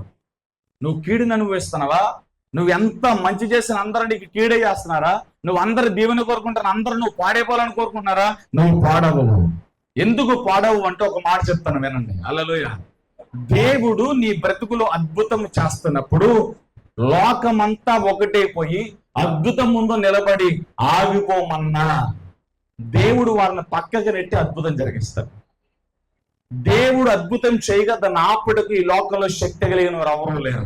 నువ్వు కీడుని అనుభవిస్తున్నావా? నువ్వు ఎంత మంచి చేసిన అందరూ నీకు కీడే చేస్తున్నారా? నువ్వు అందరు దీవెని కోరుకుంటారు, అందరూ నువ్వు పాడైపోవాలని కోరుకుంటున్నారా? నువ్వు పాడవు. ఎందుకు పాడవు అంటే ఒక మాట చెప్తాను వినండి. హల్లెలూయా. దేవుడు నీ బ్రతుకులో అద్భుతం చేస్తున్నప్పుడు లోకమంతా ఒకటైపోయి అద్భుతం ముందు నిలబడి ఆగిపోమన్నా దేవుడు వారిని పక్కకి నెట్టి అద్భుతం జరిగిస్తాడు. దేవుడు అద్భుతం చేయగా దాన్ని ఆపుటకు ఈ లోకంలో శక్తి కలిగిన వారు ఎవరూ లేరు.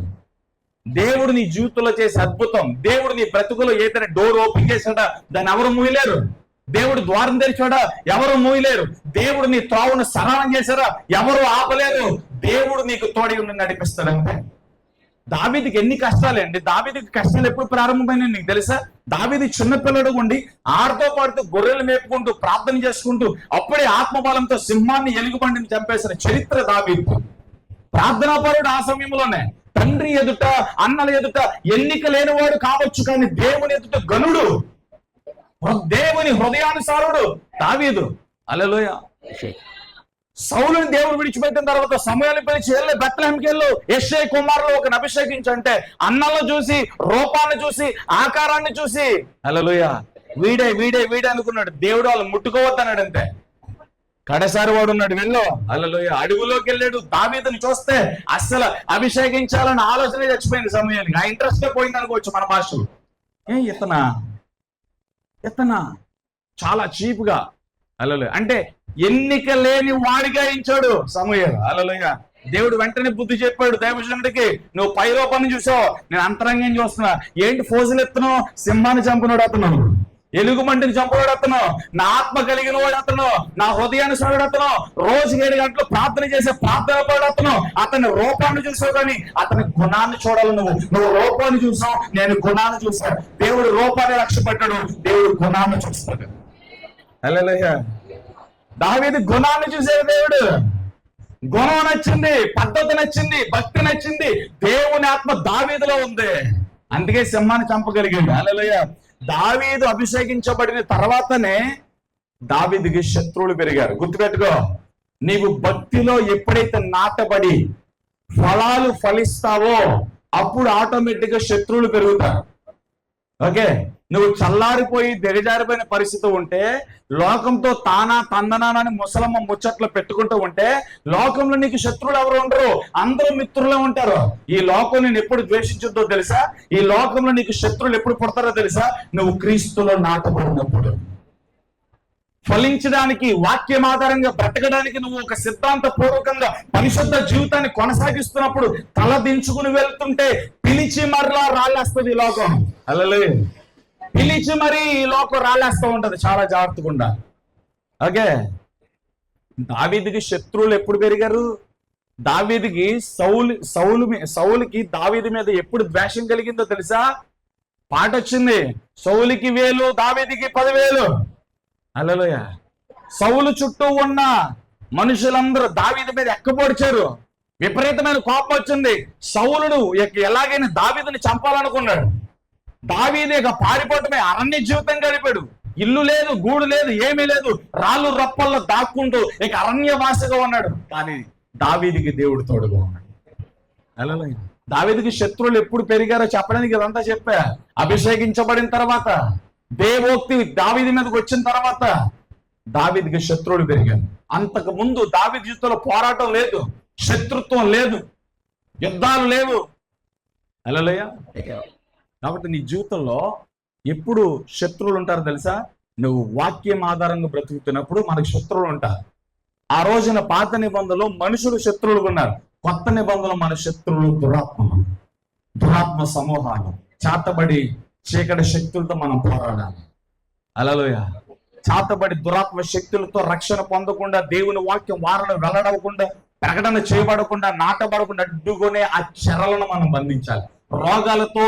దేవుడు నీ జీవితంలో చేసే అద్భుతం, దేవుడు నీ బ్రతుకులో ఏదైనా డోర్ ఓపెన్ చేశాడా దాన్ని ఎవరు మూయలేరు. దేవుడు ద్వారం తెరిచాడా ఎవరు మూయలేరు. దేవుడు నీ త్రోవను సరళం చేశారా ఎవరు ఆపలేరు. దేవుడు నీకు తోడి ఉండి నడిపిస్తాడంటే. దావీదుకి ఎన్ని కష్టాలండి. దావీదుకి కష్టాలు ఎప్పుడు ప్రారంభమైన నీకు తెలుసా? దావీదు చిన్నపిల్లడు ఉండి ఆడుతూ పాడుతూ గొర్రెలు మేపుకుంటూ ప్రార్థన చేసుకుంటూ అప్పుడే ఆత్మబలంతో సింహాన్ని ఎలుగుబండిని చంపేసిన చరిత్ర దావీదు. ప్రార్థనాపరుడు ఆ సమయంలోనే. తండ్రి ఎదుట అన్నల ఎదుట ఎన్నిక లేనివాడు కావచ్చు, కానీ దేవుని ఎదుట గనుడు, దేవుని హృదయానుసారుడు దావీదు. హల్లెలూయా. సౌలుని దేవుడు విడిచిపెట్టిన తర్వాత సమయాన్ని పిలిచి వెళ్ళి బెత్లెహేముకి వెళ్ళు, యెష్షై కుమారులు ఒకని అభిషేకించంటే అన్నలను చూసి, రూపాన్ని చూసి, ఆకారాన్ని చూసి హల్లెలూయా వీడే వీడే వీడే అనుకున్నాడు. దేవుడు వాళ్ళు ముట్టుకోవద్దన్నాడు అంతే. కడసారి వాడు ఉన్నాడు, వెళ్ళు. హల్లెలూయా. అడుగులోకి వెళ్ళాడు. దావీదుని చూస్తే అస్సలు అభిషేకించాలని ఆలోచన చచ్చిపోయింది సమయానికి. ఆ ఇంట్రెస్ట్ పోయింది అనుకోవచ్చు మన భాషలో. ఇతనా చాలా చీప్గా. హల్లెలూయా. అంటే ఎన్నిక లేని వాడిగా ఇచ్చాడు సమూయేలు. హల్లెలూయా. దేవుడు వెంటనే బుద్ధి చెప్పాడు దైవజనుడికి, నువ్వు పై రూపాన్ని చూసావు, నేను అంతరంగం చూస్తున్నా. ఏంటి ఫోజులు ఎత్తను? సింహాన్ని చంపినాడు అతను, ఎలుగుబంటిని చంపినాడు అతను, నా ఆత్మ కలిగిన వాడు అతను, నా హృదయానుసారుడు అతను, రోజు 7 గంటలు ప్రార్థన చేసే ప్రార్థన పడు అతను. అతని రూపాన్ని చూసావు కానీ అతని గుణాన్ని చూడాలి. నువ్వు రూపాన్ని చూసావు, నేను గుణాన్ని చూసాను. దేవుడు రూపాన్ని లక్ష్యపెట్టాడు, దేవుడు గుణాన్ని చూస్తాడు. హల్లెలూయా. దావీదు గుణాన్ని చూసే దేవుడు. గుణం నచ్చింది, పద్ధతి నచ్చింది, భక్తి నచ్చింది, దేవుని ఆత్మ దావీదులో ఉంది, అందుకే సింహాన్ని చంపగలిగాడు. హల్లెలూయా. దావీదు అభిషేకించబడిన తర్వాతనే దావీదుకి శత్రువులు పెరిగారు. గుర్తుపెట్టుకో, నీవు భక్తిలో ఎప్పుడైతే నాటబడి ఫలాలు ఫలిస్తావో అప్పుడు ఆటోమేటిక్ గా శత్రువులు పెరుగుతారు. ఓకే, నువ్వు చల్లారిపోయి దిగజారిపోయిన పరిస్థితి ఉంటే, లోకంతో తానా తందనానని ముసలమ్మ ముచ్చట్లు పెట్టుకుంటూ ఉంటే లోకంలో నీకు శత్రువులు ఎవరు ఉండరు, అందరూ మిత్రులే ఉంటారు. ఈ లోకం నేను ఎప్పుడు ద్వేషించుద్దో తెలుసా? ఈ లోకంలో నీకు శత్రువులు ఎప్పుడు పుడతారో తెలుసా? నువ్వు క్రీస్తులో నాటబడినప్పుడు. ఫలించడానికి, వాక్యం ఆధారంగా బ్రతకడానికి నువ్వు ఒక సిద్ధాంత పూర్వకంగా పరిశుద్ధ జీవితాన్ని కొనసాగిస్తున్నప్పుడు తల దించుకుని వెళ్తుంటే పిలిచి మరలా రాళ్ళేస్తుంది ఈ లోకం. హల్లెలూయా. పిలిచి మరి ఈ లోకం రాళ్ళేస్తూ ఉంటది, చాలా జాగ్రత్తగా ఉండాలి. ఓకే, దావీదుకి శత్రువులు ఎప్పుడు పెరిగారు? దావీదుకి సౌలుకి దావీదు మీద ఎప్పుడు ద్వేషం కలిగిందో తెలుసా? పాట వచ్చింది, సౌలుకి 1000 దావీదుకి 10,000. హల్లెలూయా. సౌలు చుట్టూ ఉన్న మనుషులందరూ దావీదు మీద ఎక్కపొడిచారు. విపరీతమైన కోపం వచ్చింది. సౌలుడు ఎలాగైనా దావీదుని చంపాలనుకున్నాడు. దావీదు ఇక పారిపోవటమే, అరణ్య జీవితం గడిపాడు. ఇల్లు లేదు, గూడు లేదు, ఏమీ లేదు, రాళ్ళు రప్పల్లో దాక్కుంటూ ఇక అరణ్యవాసిగా ఉన్నాడు. కానీ దావీదుకి దేవుడు తోడుగా ఉన్నాడు. హల్లెలూయా. దావీదుకి శత్రువులు ఎప్పుడు పెరిగారో చెప్పడానికి ఇదంతా చెప్పా. అభిషేకించబడిన తర్వాత, దేవోక్తి దావీదు మీదకి వచ్చిన తర్వాత దావీదుకి శత్రువులు పెరిగారు. అంతకు ముందు దావీదు జీవితంలో పోరాటం లేదు, శత్రుత్వం లేదు, యుద్ధాలు లేవు. హల్లెలూయా. కాబట్టి నీ జీవితంలో ఎప్పుడు శత్రువులు ఉంటారో తెలుసా? నువ్వు వాక్యం ఆధారంగా బ్రతుకుతున్నప్పుడు మనకు శత్రువులు ఉంటారు. ఆ రోజున పాత నిబంధనలో మనుషులు శత్రువులు ఉన్నారు. కొత్త నిబంధనలో మన శత్రువులు దురాత్మ సమూహాలు, చాతబడి చీకటి శక్తులతో మనం పోరాడాలి. హల్లెలూయా. చాతబడి దురాత్మ శక్తులతో రక్షణ పొందకుండా, దేవుని వాక్యం వారను వెల్లడవకుండా, ప్రకటన చేయబడకుండా, నాటబడకుండా అడ్డుకునే ఆ చెరలను మనం బంధించాలి. రోగాలతో,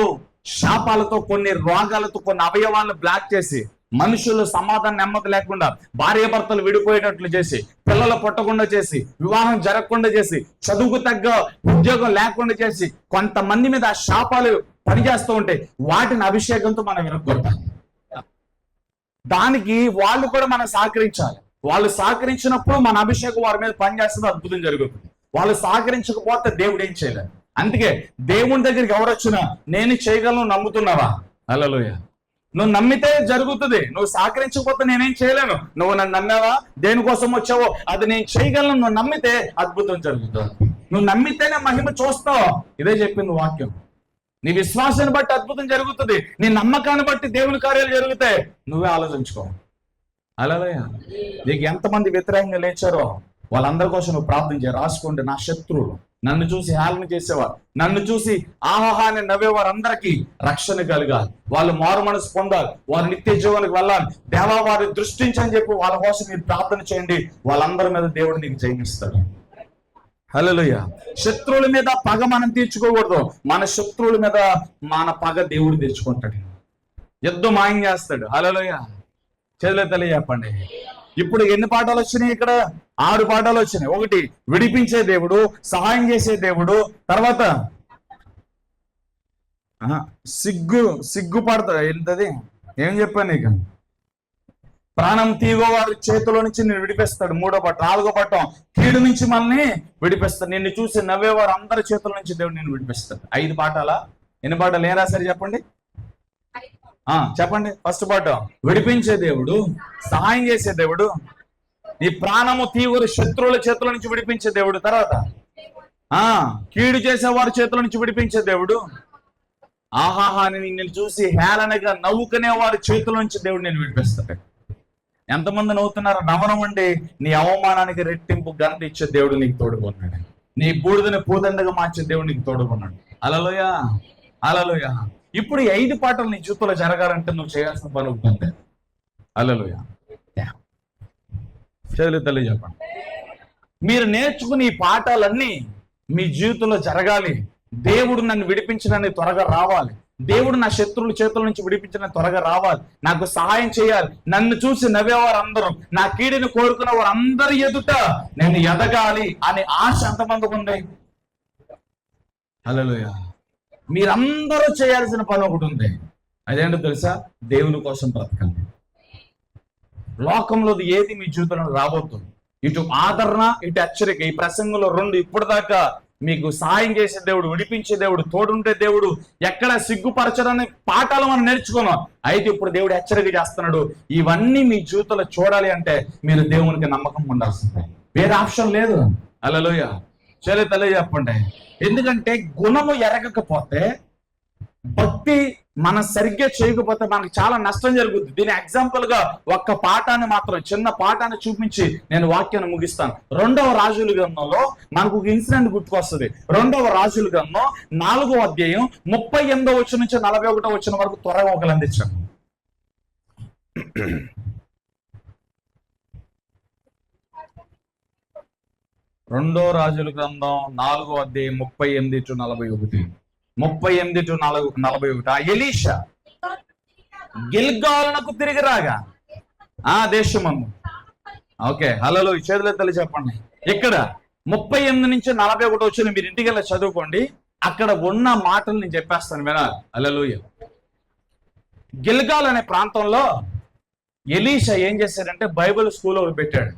శాపాలతో, కొన్ని రోగాలతో కొన్ని అవయవాలను బ్లాక్ చేసి, మనుషులు సమాధానం నెమ్మది లేకుండా, భార్యాభర్తలు విడిపోయేటట్లు చేసి, పిల్లలు పుట్టకుండా చేసి, వివాహం జరగకుండా చేసి, చదువుకు తగ్గ ఉద్యోగం లేకుండా చేసి, కొంతమంది మీద ఆ శాపాలు పనిచేస్తూ ఉంటాయి. వాటిని అభిషేకంతో మనం విరగొట్టాలి. దానికి వాళ్ళు కూడా మనం సహకరించాలి. వాళ్ళు సహకరించినప్పుడు మన అభిషేకం వారి మీద పనిచేస్తుంది, అద్భుతం జరుగుతుంది. వాళ్ళు సహకరించకపోతే దేవుడు ఏం చేయలేదు. అందుకే దేవుని దగ్గరికి ఎవరు వచ్చినా నేను చేయగలను నమ్ముతున్నావా? హల్లెలూయా. నువ్వు నమ్మితే జరుగుతుంది, నువ్వు సహకరించకపోతే నేనేం చేయలేను. నువ్వు నన్ను నమ్మావా, దేనికోసం వచ్చావో అది నేను చేయగలను, నువ్వు నమ్మితే అద్భుతం జరుగుతుంది. నువ్వు నమ్మితేనే మహిమ చూస్తావు. ఇదే చెప్పింది వాక్యం. నీ విశ్వాసాన్ని బట్టి అద్భుతం జరుగుతుంది, నీ నమ్మకాన్ని బట్టి దేవుని కార్యాలు జరుగుతాయి. నువ్వే ఆలోచించుకో. హల్లెలూయా. నీకు ఎంతమంది వ్యతిరేకంగా లేచారో వాళ్ళందరి కోసం నువ్వు ప్రార్థన చేయ. రాసుకోండి. నా శత్రువులు, నన్ను చూసి హేళన చేసేవారు, నన్ను చూసి ఆహాహా అని నవ్వేవారందరికీ రక్షణ కలగాలి, వాళ్ళు మారు మనసు పొందాలి, వారు నిత్య జీవానికి వెళ్ళాలి. దేవా వారిని దృష్టించని చెప్పి వాళ్ళ కోసం మీరు ప్రార్థన చేయండి. వాళ్ళందరి మీద దేవుడు నీకు జయమిస్తాడు. హల్లెలూయా. శత్రువుల మీద పగ మనం తీర్చుకోకూడదు, మన శత్రువుల మీద మన పగ దేవుడు తీర్చుకుంటాడు. యుద్ధం మాయం చేస్తాడు. హల్లెలూయా. చేతులు తెలియ చెప్పండి. ఇప్పుడు ఎన్ని పాఠాలు వచ్చినాయి? ఇక్కడ 6 పాఠాలు వచ్చినాయి. ఒకటి, విడిపించే దేవుడు, సహాయం చేసే దేవుడు. తర్వాత సిగ్గుపడతాడు. ఏంటది? ఏం చెప్పాను నీకు? ప్రాణం తీగో వారి చేతిలో నుంచి నేను విడిపిస్తాడు. 3వ పాఠం. 4వ పాఠం, కీడు నుంచి మనల్ని విడిపిస్తాడు. నిన్ను చూసి నవ్వేవారు అందరి చేతుల నుంచి దేవుడు నేను విడిపిస్తాడు. 5 పాఠాలా? ఎన్ని పాఠాలు ఏం రాశారు చెప్పండి? చెప్పండి. ఫస్ట్ పాఠం, విడిపించే దేవుడు, సహాయం చేసే దేవుడు, నీ ప్రాణము తీవ్ర శత్రువుల చేతుల నుంచి విడిపించే దేవుడు. తర్వాత కీడు చేసే వారి చేతుల నుంచి విడిపించే దేవుడు. ఆహాహా అని నిన్ను చూసి హేళనగా నవ్వుకునే వారి చేతుల నుంచి దేవుడు నేను విడిపిస్తాడు. ఎంతమంది నవ్వుతున్నారు? నవనం అంటే నీ అవమానానికి రెట్టింపు ఘనత ఇచ్చే దేవుడు నీకు తోడుకున్నాడు. నీ బూడిదని పూదండగా మార్చే దేవుడు నీకు తోడుకున్నాడు. హల్లెలూయా. హల్లెలూయా. ఇప్పుడు ఈ 5 పాఠాలు నీ జీవితంలో జరగాలంటే నువ్వు చేయాల్సిన పని ఉంటుంది. హల్లెలూయా. తల్లి చెప్పండి. మీరు నేర్చుకుని ఈ పాఠాలన్నీ మీ జీవితంలో జరగాలి. దేవుడు నన్ను విడిపించడానికి త్వరగా రావాలి, దేవుడు నా శత్రువుల చేతుల నుంచి విడిపించడానికి త్వరగా రావాలి, నాకు సహాయం చేయాలి, నన్ను చూసి నవ్వేవారు అందరూ, నా కీడుని కోరుకున్న వారు అందరి ఎదుట నేను ఎదగాలి అనే ఆశ ఎంతమందికి ఉంది? హల్లెలూయా. మీరందరూ చేయాల్సిన పని ఒకటి ఉంది. అదేంటో తెలుసా? దేవుని కోసం బ్రతకండి. లోకంలో ఏది మీ జీవితంలో రాబోతుంది. ఇటు ఆదరణ, ఇటు హెచ్చరిక. ఈ ప్రసంగంలో 2 ఇప్పటిదాకా మీకు సహాయం చేసే దేవుడు, విడిపించే దేవుడు, తోడుంటే దేవుడు, ఎక్కడ సిగ్గుపరచడానికి పాఠాలు మనం నేర్చుకున్నాం. అయితే ఇప్పుడు దేవుడు హెచ్చరిక చేస్తున్నాడు. ఇవన్నీ మీ జీవితంలో చూడాలి అంటే మీరు దేవునికి నమ్మకం ఉండాల్సిందే, వేరే ఆప్షన్ లేదు. హల్లెలూయా. తల్లి చెప్పండి. ఎందుకంటే గుణము ఎరగకపోతే, భక్తి మనం సరిగ్గా చేయకపోతే మనకు చాలా నష్టం జరుగుతుంది. దీని ఎగ్జాంపుల్ గా ఒక్క పాఠాన్ని మాత్రం, చిన్న పాఠాన్ని చూపించి నేను వాక్యాన్ని ముగిస్తాను. 2వ రాజుల గ్రంథంలో మనకు ఒక ఇన్సిడెంట్ గుర్తుకొస్తుంది. 2వ రాజుల గ్రంథం 4వ అధ్యాయం 38వ వచనం నుంచి 41వ వచనం వరకు త్వరగా ఒకరు అందించాను. 2వ రాజుల గ్రంథం 4వ అధ్యాయం 38 to 41. 38 to 41. ఎలీషా గిల్గాలునకు తిరిగి రాగా దేశమందు. ఓకే. హల్లెలూయా. చేతులెత్తి చెప్పండి. ఇక్కడ 38 నుంచి 41 వచ్చిన మీరు ఇంటికి వెళ్ళి చదువుకోండి. అక్కడ ఉన్న మాటలు నేను చెప్పేస్తాను, వినాలి. హల్లెలూయా. గిల్గాల్ అనే ప్రాంతంలో ఎలీషా ఏం చేశాడంటే బైబిల్ స్కూల్ పెట్టాడు.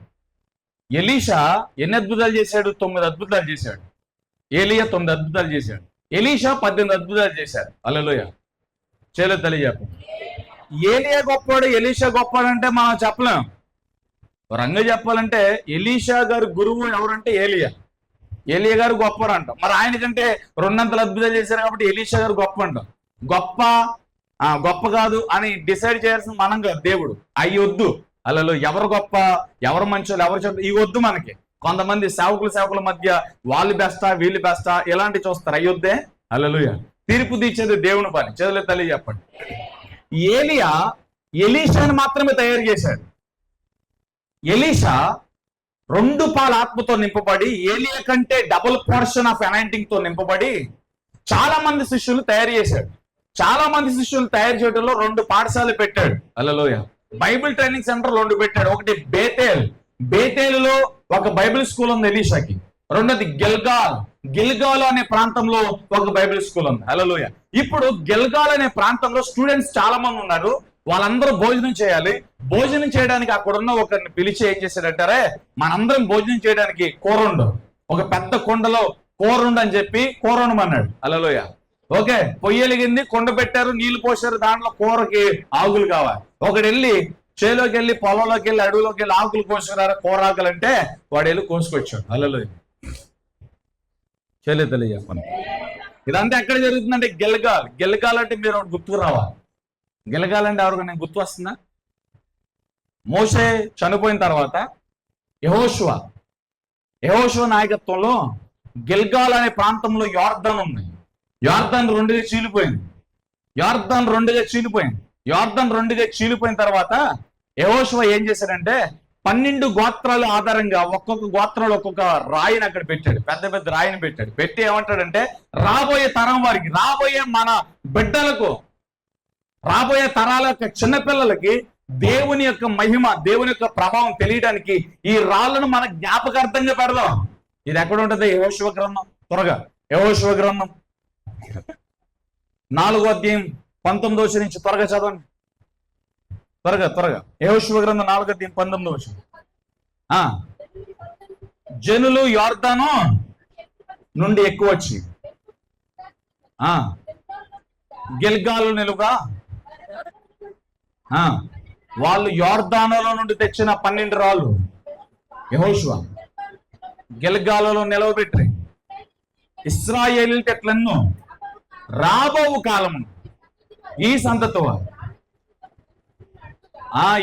ఎలీషా ఎన్ని అద్భుతాలు చేశాడు? 9 అద్భుతాలు చేశాడు. ఏలియా 9 అద్భుతాలు చేశాడు. ఎలీషా 18 అద్భుతాలు చేశాడు. హల్లెలూయా. చేతులెత్తి తెలియజెప్పండి. ఏలియా గొప్పవాడు, ఎలీషా గొప్పవాడు అంటే మనం చెప్పలేం. రంగా చెప్పాలంటే ఎలీషా గారు గురువు ఎవరంటే ఏలియా. ఏలియా గారు గొప్పవాడు అంటాం. మరి ఆయనకంటే 2 అద్భుతాలు చేశారు కాబట్టి ఎలీషా గారు గొప్ప అంటాం. గొప్ప కాదు అని డిసైడ్ చేయాల్సిన మనం కాదు, దేవుడు. అవి వద్దు. అలా ఎవరు గొప్ప, ఎవరు మంచోళ్ళు, ఎవరు చెడ్డ, ఇవి వద్దు మనకి. కొంతమంది సేవకుల మధ్య వాళ్ళు బెస్టా వీళ్ళు బెస్టా ఇలాంటివి చూస్తారు. అయ్యొద్దే. హల్లెలూయా. తీర్పు తీర్చేది దేవుని పని. చేతులు తల్లి చెప్పండి. ఏలియా ఎలీషాని మాత్రమే తయారు చేశాడు. ఎలీషా 2 పాల ఆత్మతో నింపబడి, ఏలియా కంటే డబుల్ పోర్షన్ ఆఫ్ అనాయింటింగ్ తో నింపబడి చాలా మంది శిష్యులు తయారు చేశాడు. చాలా మంది శిష్యులు తయారు చేయడంలో 2 పాఠశాలలు పెట్టాడు. హల్లెలూయా. బైబిల్ ట్రైనింగ్ సెంటర్ 2 పెట్టాడు. ఒకటి బేతేలులో ఒక బైబిల్ స్కూల్ ఉంది ఎలీషాకి. 2ది గిల్గాల్ అనే ప్రాంతంలో ఒక బైబిల్ స్కూల్ ఉంది. హల్లెలూయా. ఇప్పుడు గిల్గాల్ అనే ప్రాంతంలో స్టూడెంట్స్ చాలా మంది ఉన్నారు. వాళ్ళందరూ భోజనం చేయాలి. భోజనం చేయడానికి అక్కడున్న ఒకరిని పిలిచి ఏం చేశాడంటారే, మనందరం భోజనం చేయడానికి కూర ఉండవు. ఒక పెద్ద కుండలో కూర ఉండని చెప్పి కూర ఉండమన్నాడు. హల్లెలూయా. ఓకే, పొయ్యి వెలిగింది, కుండ పెట్టారు, నీళ్లు పోసారు, దాంట్లో కూరకి ఆకులు కావాలి. ఒకడు వెళ్ళి చేలోకి వెళ్ళి పొలంలోకి వెళ్ళి అడవిలోకి వెళ్ళి ఆకులు కోసుకున్నారా, కూర ఆకులు అంటే వాడు వెళ్ళి కోసుకొచ్చాడు. హల్లెలూయా. చేయలేదు చెప్పండి. ఇదంతా ఎక్కడ జరుగుతుందంటే గిల్గాల్. గిల్గాల్ అంటే మీరు గుర్తుకు రావాలి. గిల్గాల్ అంటే ఎవరికి నేను గుర్తు వస్తుందా? మోషే చనిపోయిన తర్వాత యెహోషువ నాయకత్వంలో గిల్గాల్ అనే ప్రాంతంలో యోర్దాన్ ఉంది. యోర్దాన్ రెండుగా చీలిపోయిన తర్వాత యెహోషువ ఏం చేశాడంటే 12 గోత్రాల ఆధారంగా ఒక్కొక్క గోత్రాలు ఒక్కొక్క రాయిని అక్కడ పెట్టాడు. పెద్ద పెద్ద రాయిని పెట్టాడు. పెట్టి ఏమంటాడంటే రాబోయే తరం వారికి, రాబోయే మన బిడ్డలకు, రాబోయే తరాల యొక్క చిన్నపిల్లలకి దేవుని యొక్క మహిమ, దేవుని యొక్క ప్రభావం తెలియడానికి ఈ రాళ్లను మన జ్ఞాపకార్థంగా పెడదాం. ఇది ఎక్కడ ఉంటుంది? యెహోషువ గ్రంథం. త్వరగా యెహోషువ గ్రంథం 4వ అధ్యాయం 19వ నుంచి త్వరగా చదవండి. త్వరగా యెహోషువ గ్రంథం 4వ అధ్యాయం 19వ. జనులు యోర్దాను నుండి ఎక్కువ వచ్చి గిల్గాలు నిలుగా వాళ్ళు యోర్దానులో నుండి తెచ్చిన 12 రాళ్ళు యెహోషువ గిల్గాలులో నిలవబెట్టి ఇశ్రాయేలీయుల తెట్లను రాబో కాలము ఈ సంతతి వారు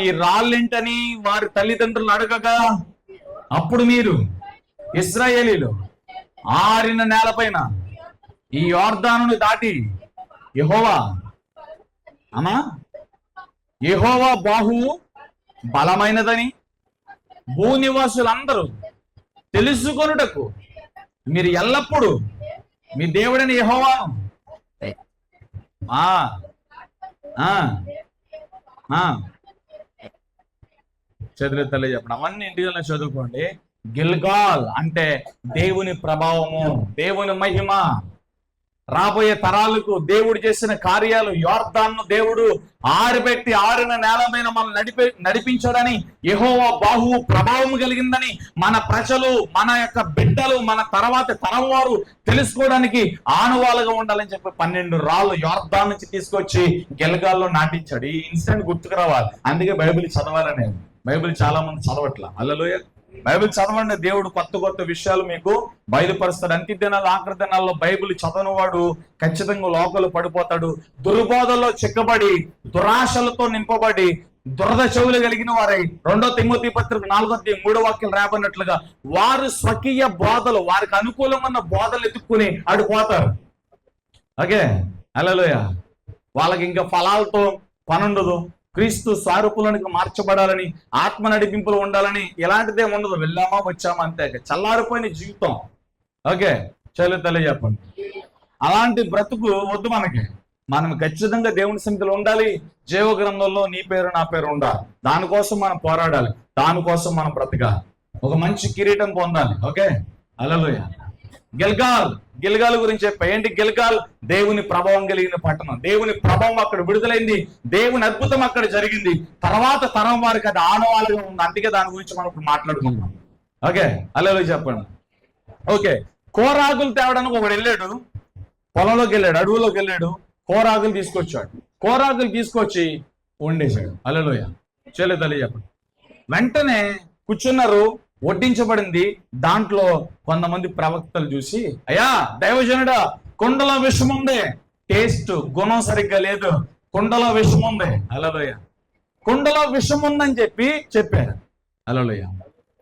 ఈ రాళ్ళేంటని వారి తల్లిదండ్రులు అడగగా, అప్పుడు మీరు ఇశ్రాయేలీయులు ఆరిన నేలపైన ఈ యోర్దానును దాటి యెహోవా బాహువు బలమైనదని భూనివాసులందరూ తెలుసుకొనుటకు మీరు ఎల్లప్పుడూ మీ దేవుడైన యెహోవాను చదివే తల్లి చెప్పండి. అవన్నీ ఇంటిలో చదువుకోండి. గిల్గాల్ అంటే దేవుని ప్రభావము, దేవుని మహిమ, రాబోయే తరాలకు దేవుడు చేసిన కార్యాలు. యోర్దాన్ను దేవుడు ఆరిపెట్టి ఆరిన నేల మీద మనం నడిపించాడని, యెహోవా బాహువు ప్రభావం కలిగిందని మన ప్రజలు, మన యొక్క బిడ్డలు, మన తర్వాత తరం వారు తెలుసుకోవడానికి ఆనవాలుగా ఉండాలని చెప్పి 12 రాళ్ళు యోర్దాన్ నుంచి తీసుకొచ్చి గిల్గాల్లో నాటించాడు. ఈ ఇన్సిడెంట్ గుర్తుకు రావాలి. అందుకే బైబిల్ చదవాలని. బైబిల్ చాలా మంది చదవట్లా. హల్లెలూయా. బైబిల్ చదవండి. దేవుడు కొత్త విషయాలు మీకు బయలుపరుస్తాడు. అంత్య దినాలు, ఆఖరి దినాల్లో బైబిల్ చదవని వాడు ఖచ్చితంగా లోకలు పడిపోతాడు. దుర్బోధలో చిక్కబడి, దురాశలతో నింపబడి, దురద చెవులు కలిగిన వారై 2 తిమోతి పత్రిక 4వ అధ్యాయం 3వ వాక్యం రాబడినట్లుగా వారు స్వకీయ బోధలు, వారికి అనుకూలమైన బోధలు ఎత్తుక్కుని అడిపోతారు. ఓకే, హల్లెలూయా. వాళ్ళకి ఇంకా ఫలాలతో పనుండదు. క్రీస్తు స్వరూపులకు మార్చబడాలని, ఆత్మ నడిపింపులు ఉండాలని ఎలాంటిదే ఉండదు. వెళ్ళామా వచ్చామా అంతే. చల్లారిపోయిన జీవితం. ఓకే, తల్లి చెప్పండి. అలాంటి బ్రతుకు వద్దు మనకి. మనం ఖచ్చితంగా దేవుని సన్నిధిలో ఉండాలి. జీవ గ్రంథంలో నీ పేరు నా పేరు ఉండాలి. దానికోసం మనం పోరాడాలి. దానికోసం మనం బ్రతకాలి. ఒక మంచి కిరీటం పొందాలి. ఓకే, హల్లెలూయా. గిల్గాల్ గురించి చెప్పా. ఏంటి గిల్గాల్? దేవుని ప్రభావం కలిగిన పట్టణం. దేవుని ప్రభావం అక్కడ విడుదలైంది. దేవుని అద్భుతం అక్కడ జరిగింది. తర్వాత తరం వారికి అది ఆనవాలుగా ఉంది. అందుకే దాని గురించి మనం ఇప్పుడు మాట్లాడుకుందాం. ఓకే, హల్లెలూయా చెప్పండి. ఓకే, కోరాకులు తేవడానికి ఒకడు వెళ్ళాడు, పొలంలోకి వెళ్ళాడు, అడవులోకి వెళ్ళాడు, కోరాకులు తీసుకొచ్చాడు. కోరాకులు తీసుకొచ్చి వండేశాడు. హల్లెలూయా. తల్లి చెప్పండి. వెంటనే కూర్చున్నారు, వడ్డించబడింది. దాంట్లో కొంతమంది ప్రవక్తలు చూసి, అయ్యా దైవజనుడా, కుండలో విషం ఉంది, టేస్ట్ గుణం సరిగ్గా లేదు, కుండలో విషం ఉంది. హల్లెలూయా. కుండలో విషం ఉందని చెప్పారు. హల్లెలూయా.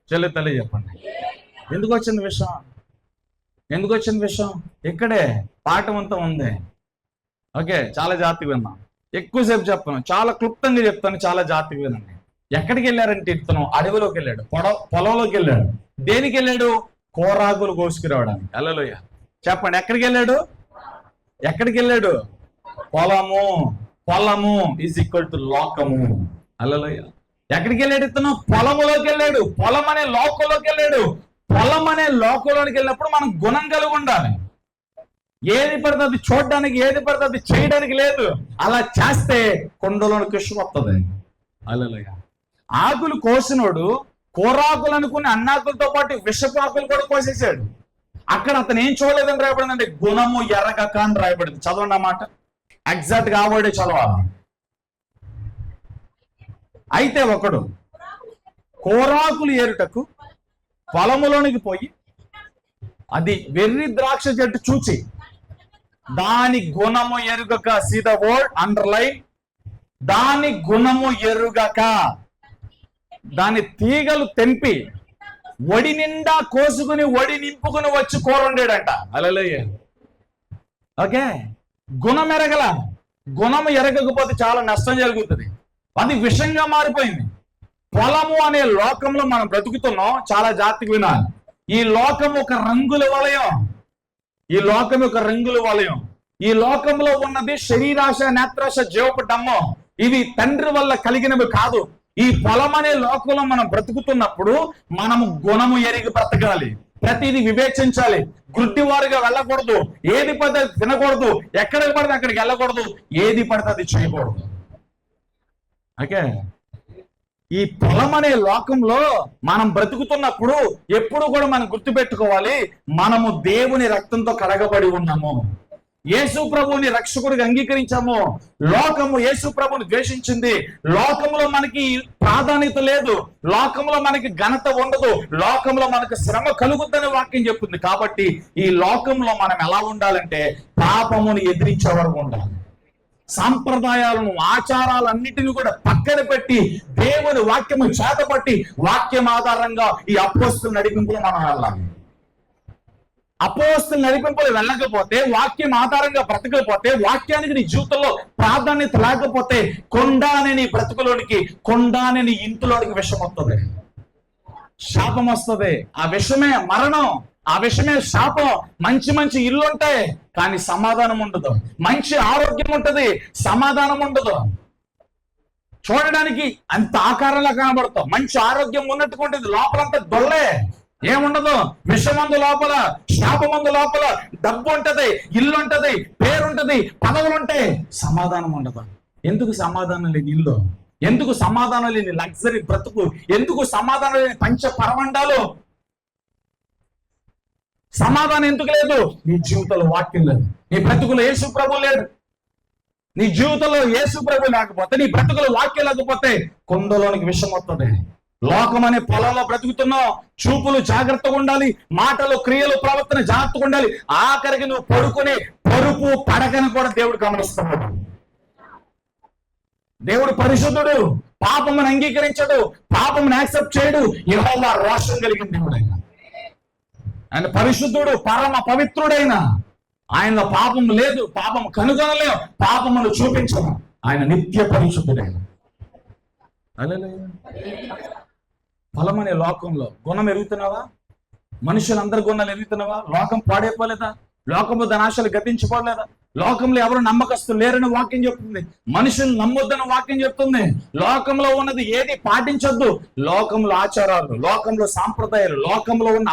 తల్లి చెప్పండి. ఎందుకు వచ్చింది విషం? ఇక్కడే పాఠం అంతా ఉంది. ఓకే, చాలా జాగ్రత్తగా విన్నాం. ఎక్కువసేపు చెప్పను, చాలా క్లుప్తంగా చెప్తాను. చాలా జాగ్రత్తగా వినండి. ఎక్కడికి వెళ్ళారంటే ఇతను అడవిలోకి వెళ్ళాడు, పొలంలోకి వెళ్ళాడు. దేనికి వెళ్ళాడు? కోరాకులు కోసుకురావడానికి. హల్లెలూయా చెప్పండి. ఎక్కడికి వెళ్ళాడు? పొలము ఈజ్ ఈక్వల్ టు లోకము. హల్లెలూయా. ఎక్కడికి వెళ్ళాడు ఇతను? పొలములోకి వెళ్ళాడు. పొలం అనే లోకంలోకి వెళ్ళాడు. పొలం అనే లోకంలోకి వెళ్ళినప్పుడు మనం గుణం కలిగి ఉండాలి. ఏది పడితే అది చూడడానికి, ఏది పడితే అది చేయడానికి లేదు. అలా చేస్తే కొండలోని కృషి వస్తుంది. హల్లెలూయా. ఆకులు కోసినోడు కూరాకులు అనుకుని అన్నాకులతో పాటు విషపాకులు కూడా కోసేసాడు. అక్కడ అతను ఏం చూడలేదని రాయబడిందంటే గుణము ఎరగక అని రాయబడింది. చదవండి అన్నమాట, ఎగ్జాక్ట్ గా ఆవిడే చదవాలి. అయితే ఒకడు కూరాకులు ఏరుటకు పొలములోనికి పోయి అది వెర్రి ద్రాక్ష చెట్టు చూచి దాని గుణము ఎరుగక, సీ ద వర్డ్ అండర్లైన్, దాని గుణము ఎరుగక దాని తీగలు తెంపి వడి నిండా కోసుకుని వడి నింపుకుని వచ్చి కూర వండాడంట. హల్లెలూయా. ఓకే, గుణం ఎరగల. గుణం ఎరగకపోతే చాలా నష్టం జరుగుతుంది. అది విషంగా మారిపోయింది. పొలము అనే లోకంలో మనం బ్రతుకుతున్నాం. చాలా జాగ్రత్తగా వినాలి. ఈ లోకం ఒక రంగుల వలయం. ఈ లోకం ఒక రంగుల వలయం. ఈ లోకంలో ఉన్నది శరీరాశ, నేత్రాశ, జీవపు డమ్మం. ఇవి తండ్రి వల్ల కలిగినవి కాదు. ఈ పొలం అనే లోకంలో మనం బ్రతుకుతున్నప్పుడు మనము గుణము ఎరిగి బ్రతకాలి. ప్రతిదీ వివేచించాలి. గుడ్డివారుగా వెళ్ళకూడదు. ఏది పడితే తినకూడదు. ఎక్కడికి పడితే అక్కడికి వెళ్ళకూడదు. ఏది పడితే అది చేయకూడదు. ఓకే, ఈ పొలం అనే లోకంలో మనం బ్రతుకుతున్నప్పుడు ఎప్పుడు కూడా మనం గుర్తుపెట్టుకోవాలి, మనము దేవుని రక్తంతో కడగబడి ఉన్నాము. యేసు ప్రభువుని రక్షకుడిగా అంగీకరించాము. లోకము యేసు ప్రభువుని ద్వేషించింది. లోకంలో మనకి ప్రాధాన్యత లేదు. లోకంలో మనకి ఘనత ఉండదు. లోకంలో మనకు శ్రమ కలుగుద్దని వాక్యం చెప్తుంది. కాబట్టి ఈ లోకంలో మనం ఎలా ఉండాలంటే పాపమును ఎదిరించే వరకు ఉండాలి. సాంప్రదాయాలను, ఆచారాలన్నిటిని కూడా పక్కన పెట్టి దేవుని వాక్యము చేతపట్టి వాక్యం ఆధారంగా ఈ అపోస్తుల నడిపింపులు మనం వెళ్ళాలి. అపోస్తుల నడిపింపులు వెళ్ళకపోతే, వాక్యం ఆధారంగా బ్రతకకపోతే, వాక్యానికి నీ జీవితంలో ప్రాధాన్యత లేకపోతే కొండ అనే నీ బ్రతుకులోనికి, కొండ అనే నీ ఇంటిలోనికి విషం వస్తుంది, శాపం వస్తుంది. ఆ విషమే మరణం, ఆ విషమే శాపం. మంచి మంచి ఇల్లు ఉంటాయి కానీ సమాధానం ఉండదు. మంచి ఆరోగ్యం ఉంటది, సమాధానం ఉండదు. చూడడానికి అంత ఆకారంలో కనబడతాం, మంచి ఆరోగ్యం ఉన్నట్టుకుంటుంది, లోపలంతా దొల్లే, ఏముండదు. విషమందు లోపల, శాపమందు లోపల, డబ్బు ఉంటది, ఇల్లు ఉంటది, పేరుంటది, పదవులు ఉంటాయి, సమాధానం ఉండదు. ఎందుకు సమాధానం లేని ఇల్లు? ఎందుకు సమాధానం లేని లగ్జరీ బ్రతుకు? ఎందుకు సమాధానం లేని పంచ పరమండాలు? సమాధానం ఎందుకు లేదు? నీ జీవితంలో వాక్యం లేదు. నీ బ్రతుకులో యేసు ప్రభు లేడు. నీ జీవితంలో యేసు ప్రభు లేకపోతే, నీ బ్రతుకులో వాక్యం లేకపోతే కొండలోనికి విషం వస్తుంది. లోకం అనే పొలంలో బ్రతుకుతున్నావు. చూపులు జాగ్రత్తగా ఉండాలి, మాటలు, క్రియలు, ప్రవర్తన జాగ్రత్తగా ఉండాలి. ఆఖరికి నువ్వు పడుకునే పరుపు పడకను కూడా దేవుడు గమనిస్తున్నాడు. దేవుడు పరిశుద్ధుడు, పాపమును అంగీకరించడు, పాపమును యాక్సెప్ట్ చేయడు. యెహోవా రోషం కలిగిన దేవుడు ఆయన పరిశుద్ధుడు, పరమ పవిత్రుడైన ఆయన పాపం లేదు, పాపం కనుగొనలేవు, పాపమును చూపించను. ఆయన నిత్య పరిశుద్ధుడైన. ఫలం అనే లోకంలో గుణం ఎరుగుతున్నావా? మనుషులందరి గుణాలు ఎరుగుతున్నావా? లోకం పాడైపోలేదా? లోకము ధనాశలు గతించిపోలేదా? లోకంలో ఎవరు నమ్మకస్తులు లేరని వాక్యం చెప్తుంది. మనుషులు నమ్మొద్దని వాక్యం చెప్తుంది. లోకంలో ఉన్నది ఏది పాటించొద్దు. లోకంలో ఆచారాలు, లోకంలో సాంప్రదాయాలు, లోకంలో ఉన్న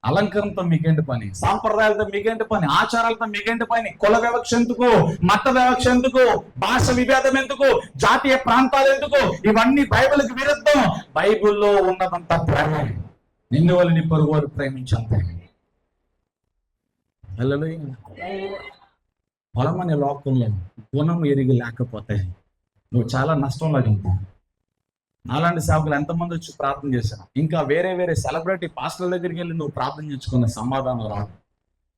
అలంకరణతో మీకేంటి పని? సాంప్రదాయాలతో మీకేంటి పని? ఆచారాలతో మీకేంటి పని? కుల వివక్ష ఎందుకు? మత వివక్ష ఎందుకు? భాష విభేదం ఎందుకు? జాతీయ ప్రాంతాలు ఎందుకు? ఇవన్నీ బైబిల్కి విరుద్ధం. బైబిల్లో ఉన్నదంతా ప్రేమ. నిన్ను వల్ల నీ పొరుగు వారు ప్రేమించంతే. పొలం అనే లోకంలో గుణం ఎరిగి లేకపోతే నువ్వు చాలా నష్టంలో ఉంటావు. నాలాంటి సేవకులు ఎంతమంది వచ్చి ప్రార్థన చేశాను. ఇంకా వేరే వేరే సెలబ్రిటీ పాస్టర్ల దగ్గరికి వెళ్ళి నువ్వు ప్రార్థన చేసుకున్న సమాధానం రాదు.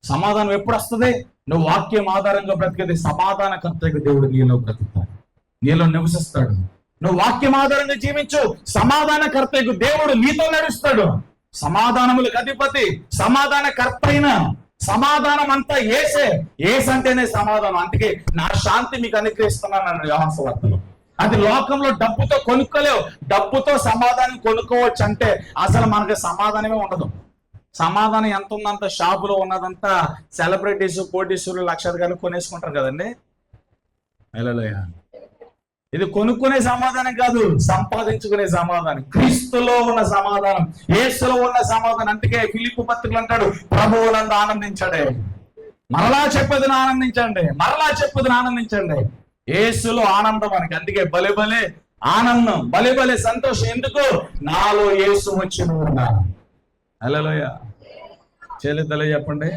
సమాధానం ఎప్పుడు వస్తుంది? నువ్వు వాక్యం ఆధారంగా బ్రతికేది. సమాధానకర్తగా దేవుడు నీలో బ్రతుకుతాడు, నీలో నివసిస్తాడు. నువ్వు వాక్యం ఆధారంగా జీవించు, సమాధానకర్తకు దేవుడు నీతో నడుస్తాడు. సమాధానములకు అధిపతి, సమాధానకర్త అయిన, సమాధానం అంతా ఏసే. ఏసంటేనే సమాధానం. అందుకే నా శాంతి మీకు అనుగ్రహిస్తున్నాను యోహాను సువార్తలో. అది లోకంలో డబ్బుతో కొనుక్కోలేవు. డబ్బుతో సమాధానం కొనుక్కోవచ్చు అంటే అసలు మనకి సమాధానమే ఉండదు. సమాధానం ఎంత ఉందంత షాపులో ఉన్నదంతా సెలబ్రిటీస్, కోటీశ్వరులు, లక్షాధికారులు కొనేసుకుంటారు కదండి. హల్లెలూయా. ఇది కొనుక్కునే సమాధానం కాదు, సంపాదించుకునే సమాధానం. క్రీస్తులో ఉన్న సమాధానం, యేసులో ఉన్న సమాధానం. అందుకే ఫిలిప్పు పత్రికలు అంటాడు, ప్రభువు నందు ఆనందించండి. మరలా చెప్పేది ఆనందించండి, మరలా చెప్పేది ఆనందించండి. యేసులో ఆనందం మనకి. అందుకే భలే భలే ఆనందం, భలే భలే సంతోషం. ఎందుకు? నాలో యేసు వచ్చి ఉన్నాను. హల్లెలూయా. చేతులెత్తి చెప్పండి.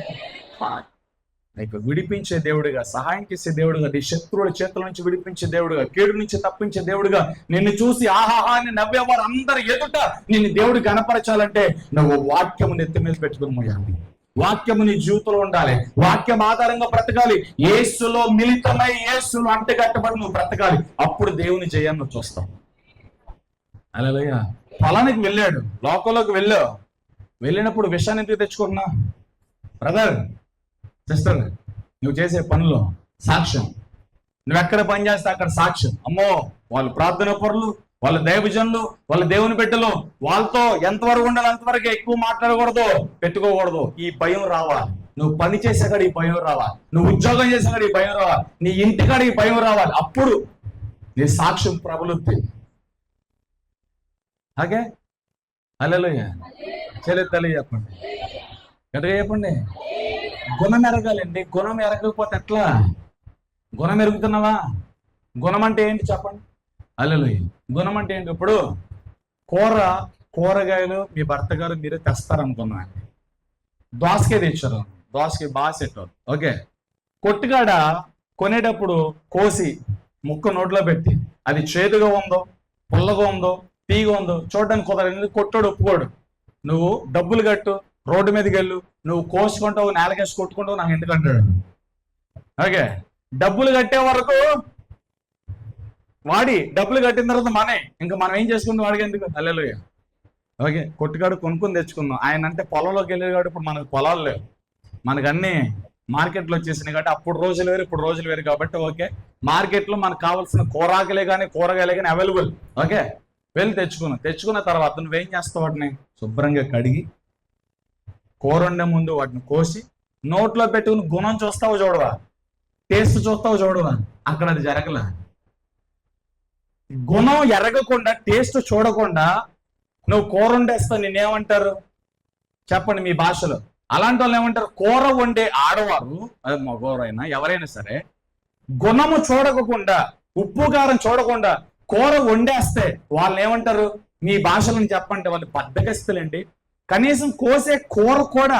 నీకు విడిపించే దేవుడిగా, సహాయం చేసే దేవుడిగా, నీ శత్రువుల చేతుల నుంచి విడిపించే దేవుడిగా, కీడు నుంచి తప్పించే దేవుడిగా, నిన్ను చూసి ఆహాహా అని నవ్వేవారు అందరి ఎదుట నిన్ను దేవుడు కనపరచాలంటే నువ్వు వాక్యము నెత్తి మీద పెట్టుకుని మోయాలి. వాక్యము నీ జీవితంలో ఉండాలి. వాక్యం ఆధారంగా బ్రతకాలి. యేసులో మిళితమై యేసులో అంటగట్టబడి నువ్వు బ్రతకాలి. అప్పుడు దేవుని జయాన్ని నువ్వు చూస్తావు. హల్లెలూయా. పొలానికి వెళ్ళాడు, లోకంలోకి వెళ్ళినప్పుడు విషయాన్ని ఎందుకు తెచ్చుకున్నా? బ్రదర్, సిస్టర్, నువ్వు చేసే పనులు సాక్ష్యం. నువ్వు ఎక్కడ పని చేస్తే అక్కడ సాక్ష్యం. అమ్మో, వాళ్ళు ప్రార్థన పరులు, వాళ్ళ దైవజనులు, వాళ్ళ దేవుని బిడ్డలు, వాళ్ళతో ఎంతవరకు ఉండాలి అంతవరకు ఎక్కువ మాట్లాడకూడదు, పెట్టుకోకూడదు. ఈ భయం రావాలి. నువ్వు పని చేసేకాడ ఈ భయం రావాలి. నువ్వు ఉద్యోగం చేసేకాడ ఈ భయం రావాలి. నీ ఇంటికాడ ఈ భయం రావాలి. అప్పుడు నీ సాక్ష్యం ప్రబలుద్ది. ఓకే. హల్లెలూయా. చెల్లెత్తలే చెప్పండి, గట్టిగా చెప్పండి. గుణం ఎరగాలండి. గుణం ఎరగకపోతే ఎట్లా? గుణం ఎరుగుతున్నావా? గుణం అంటే ఏంటి చెప్పండి. హల్లెలూయా. గుణం అంటే ఏంటి? ఇప్పుడు కూరగాయలు మీ భర్త గారు మీరే తెస్తారనుకున్నా, దోసకాయ తెచ్చారు, దోసకాయ బాగా సెట్ అవుతుంది. ఓకే. కొట్టుగాడ కొనేటప్పుడు కోసి ముక్క నోట్లో పెట్టి అది చేదుగా ఉందో, పుల్లగా ఉందో, తీగా ఉందో చూడడానికి కుదరదు. కొట్టాడు, ఒప్పుకోడు. నువ్వు డబ్బులు కట్టు, రోడ్డు మీదకి వెళ్ళు, నువ్వు కోసుకుంటావు, నేలకేసి కొట్టుకుంటావు, నాకు ఎందుకంటాడు. ఓకే. డబ్బులు కట్టే వరకు వాడి, డబ్బులు కట్టిన తర్వాత ఇంకా మనం ఏం చేసుకుంటాం వాడికి ఎందుకు? హల్లెలూయా. ఓకే. కొట్టుగాడు కొనుక్కొని తెచ్చుకుందాం. ఆయన అంటే పొలంలోకి వెళ్ళేవాడు. ఇప్పుడు మనకు పొలాలు లేవు, మనకు అన్ని మార్కెట్లో వచ్చేసినాయి కాబట్టి అప్పుడు రోజులు వేరు, ఇప్పుడు రోజులు వేరు కాబట్టి ఓకే. మార్కెట్లో మనకు కావాల్సిన కూరగాయలే కానీ అవైలబుల్. ఓకే. వెళ్ళి తెచ్చుకున్న తర్వాత నువ్వేం చేస్తావు? వాటిని శుభ్రంగా కడిగి, కూర వండే ముందు వాటిని కోసి నోట్లో పెట్టుకుని గుణం చూస్తావు చూడవా, టేస్ట్ చూస్తావు చూడవా, అక్కడ అది జరగల. గుణం ఎరగకుండా, టేస్ట్ చూడకుండా నువ్వు కూర వండేస్తావు. నిన్నేమంటారు చెప్పండి మీ భాషలో? అలాంటి వాళ్ళు ఏమంటారు? కూర వండే ఆడవారు, అది మగవారైనా ఎవరైనా సరే, గుణము చూడకుండా, ఉప్పు కారం చూడకుండా కూర వండేస్తే వాళ్ళని ఏమంటారు మీ భాషలను చెప్పంటే? వాళ్ళు బద్దకస్తులండి. కనీసం కోసే కూర కూడా,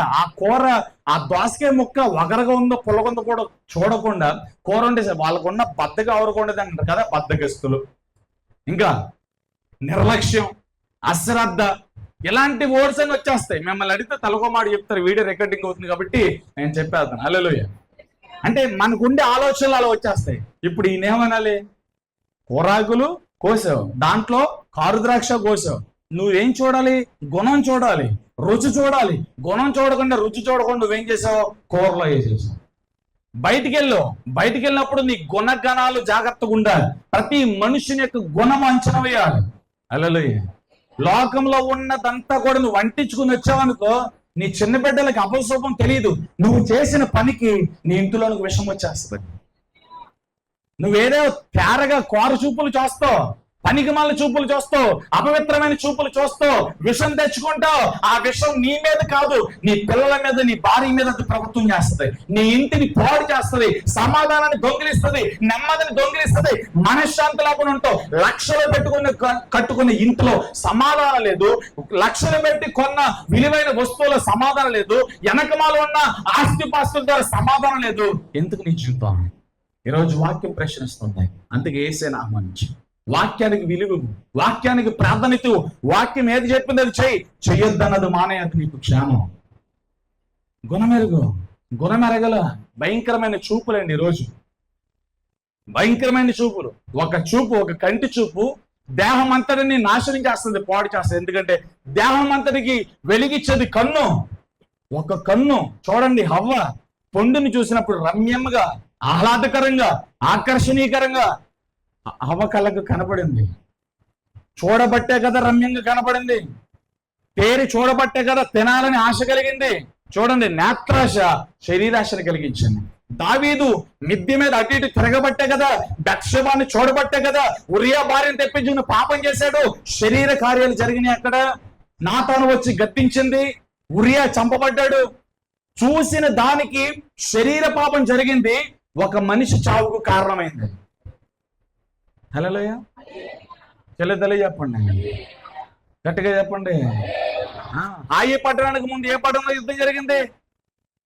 ఆ దోసకాయ ముక్క వగరగా ఉందో పుల్లగొందో కూడా చూడకుండా కూర వండేసే వాళ్ళకున్న బద్దగా ఎవరుకుండేది అంటారు కదా, బద్దకస్తులు. ఇంకా నిర్లక్ష్యం, అశ్రద్ధ, ఇలాంటి వర్డ్స్ అని వచ్చేస్తాయి. మిమ్మల్ని అడిగితే తలకోమాట చెప్తారు. వీడియో రికార్డింగ్ అవుతుంది కాబట్టి నేను చెప్పేస్తాను. హల్లెలూయా. అంటే మనకుండే ఆలోచనలు అలా వచ్చేస్తాయి. ఇప్పుడు ఈయనేమనాలి? కూరాకులు కోసావు, దాంట్లో కారు ద్రాక్ష కోసావు. నువ్వేం చూడాలి? గుణం చూడాలి, రుచి చూడాలి. గుణం చూడకుండా, రుచి చూడకుండా నువ్వేం చేసావు? కూరలో వేసేసావు. బయటికి వెళ్ళినప్పుడు నీ గుణగణాలు జాగ్రత్తగా ఉండాలి. ప్రతి మనుషుని యొక్క గుణం అంచనా వేయాలి. హల్లెలూయా. లోకంలో ఉన్నదంతా కూడా నువ్వు అంటించుకుని వచ్చావనుకో, నీ చిన్న బిడ్డలకి అపశోభం తెలియదు. నువ్వు చేసిన పనికి నీ ఇంటిలోనికి విషం వచ్చేస్తుంది. నువ్వేదో తేరగా కోర చూపులు చూస్తావు, పనికి మళ్ళీ చూపులు చూస్తావు, అపవిత్రమైన చూపులు చూస్తావు, విషం తెచ్చుకుంటావు. ఆ విషం నీ మీద కాదు, నీ పిల్లల మీద, నీ భార్య మీద ప్రభుత్వం చేస్తుంది. నీ ఇంటిని పాడు చేస్తుంది, సమాధానాన్ని దొంగిలిస్తుంది, నెమ్మదిని దొంగిలిస్తుంది, మనశ్శాంతి లేకుండా ఉంటావు. లక్షలు కట్టుకున్న ఇంట్లో సమాధానం లేదు, లక్షలు పెట్టి కొన్న విలువైన వస్తువుల సమాధానం లేదు, వెనకమాల ఉన్న ఆస్తిపాస్తుల ద్వారా సమాధానం లేదు. ఎందుకు నీ జీవితం? ఈరోజు వాక్యం ప్రశ్నిస్తుంది. అందుకే యేసే నామమున వాక్యానికి విలువ, వాక్యానికి ప్రాధాన్యత, వాక్యం ఏది చెప్పింది అది చెయ్యొద్దన్నది మానే, అది నీకు క్షేమం. గుణమెరగల భయంకరమైన చూపులండి ఈరోజు. భయంకరమైన చూపులు. ఒక కంటి చూపు దేహం అంతటిని నాశనం చేస్తుంది, పాడు చేస్తుంది. ఎందుకంటే దేహం అంతటికి వెలిగించేది కన్ను. ఒక కన్ను చూడండి, హవ్వ పొండుని చూసినప్పుడు రమ్యంగా, ఆహ్లాదకరంగా, ఆకర్షణీయకరంగా హవ్వ కళ్ళకు కనపడింది. చూడబట్టే కదా రమ్యంగా కనపడింది. తేరి చూడబట్టే కదా తినాలని ఆశ కలిగింది. చూడండి, నేత్రాశ శరీరాశను కలిగించింది. దావీదు మిద్దె మీద అటు ఇటు తిరగబట్టే కదా, బత్షెబాని చూడబట్టే కదా ఉరియా భార్యను తెప్పించుకుని పాపం చేశాడు. శరీర కార్యాలు జరిగినాయి అక్కడ. నాతాను వచ్చి గద్దించింది, ఉరియా చంపబడ్డాడు. చూసిన దానికి శరీర పాపం జరిగింది, ఒక మనిషి చావుకు కారణమైంది. హల్లెలూయా. చెప్పండి, గట్టిగా చెప్పండి. హాయి పట్టణానికి ముందు ఏ పట్టణంలో యుద్ధం జరిగింది?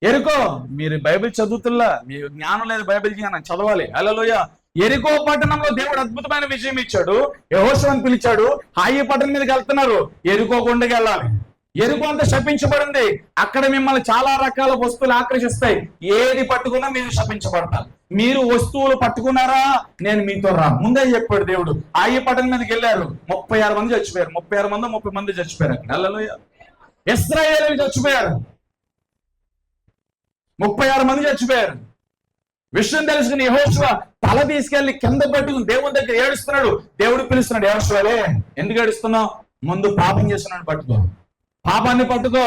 ఎరికో. మీరు బైబిల్ చదువుతుల్లా, మీ జ్ఞానం లేదు, బైబిల్ జ్ఞానం చదవాలి. హల్లెలూయా. ఎరికో పట్టణంలో దేవుడు అద్భుతమైన విజయం ఇచ్చాడు. యెహోషువను పిలిచాడు. హాయి పట్టణం మీదకి వెళ్తున్నారు. ఎరికో కొండకి వెళ్ళాలి. ఎరుకు అంతా శపించబడింది. అక్కడ మిమ్మల్ని చాలా రకాల వస్తువులు ఆకర్షిస్తాయి. ఏది పట్టుకున్నా మీరు శపించబడతారు. మీరు వస్తువులు పట్టుకున్నారా, నేను మీతో రా. ముందే చెప్పాడు దేవుడు. హాయి పట్టణం మీదకి వెళ్ళారు. 36 మంది చచ్చిపోయారు. 36 మంది 30 మంది చచ్చిపోయారు. హల్లెలూయా. ఇశ్రాయేలీయులు చచ్చిపోయారు. 36 మంది చచ్చిపోయారు. విషయం తెలుసుకుని యెహోషువ తల తీసుకెళ్లి కింద పట్టుకుని దేవుని దగ్గర ఏడుస్తున్నాడు. దేవుడు పిలుస్తున్నాడు, యెహోషువలే ఎందుకు ఏడుస్తున్నావు? ముందు పాపం చేస్తున్నాడు, పట్టుకో. పాపాన్ని పట్టుకో.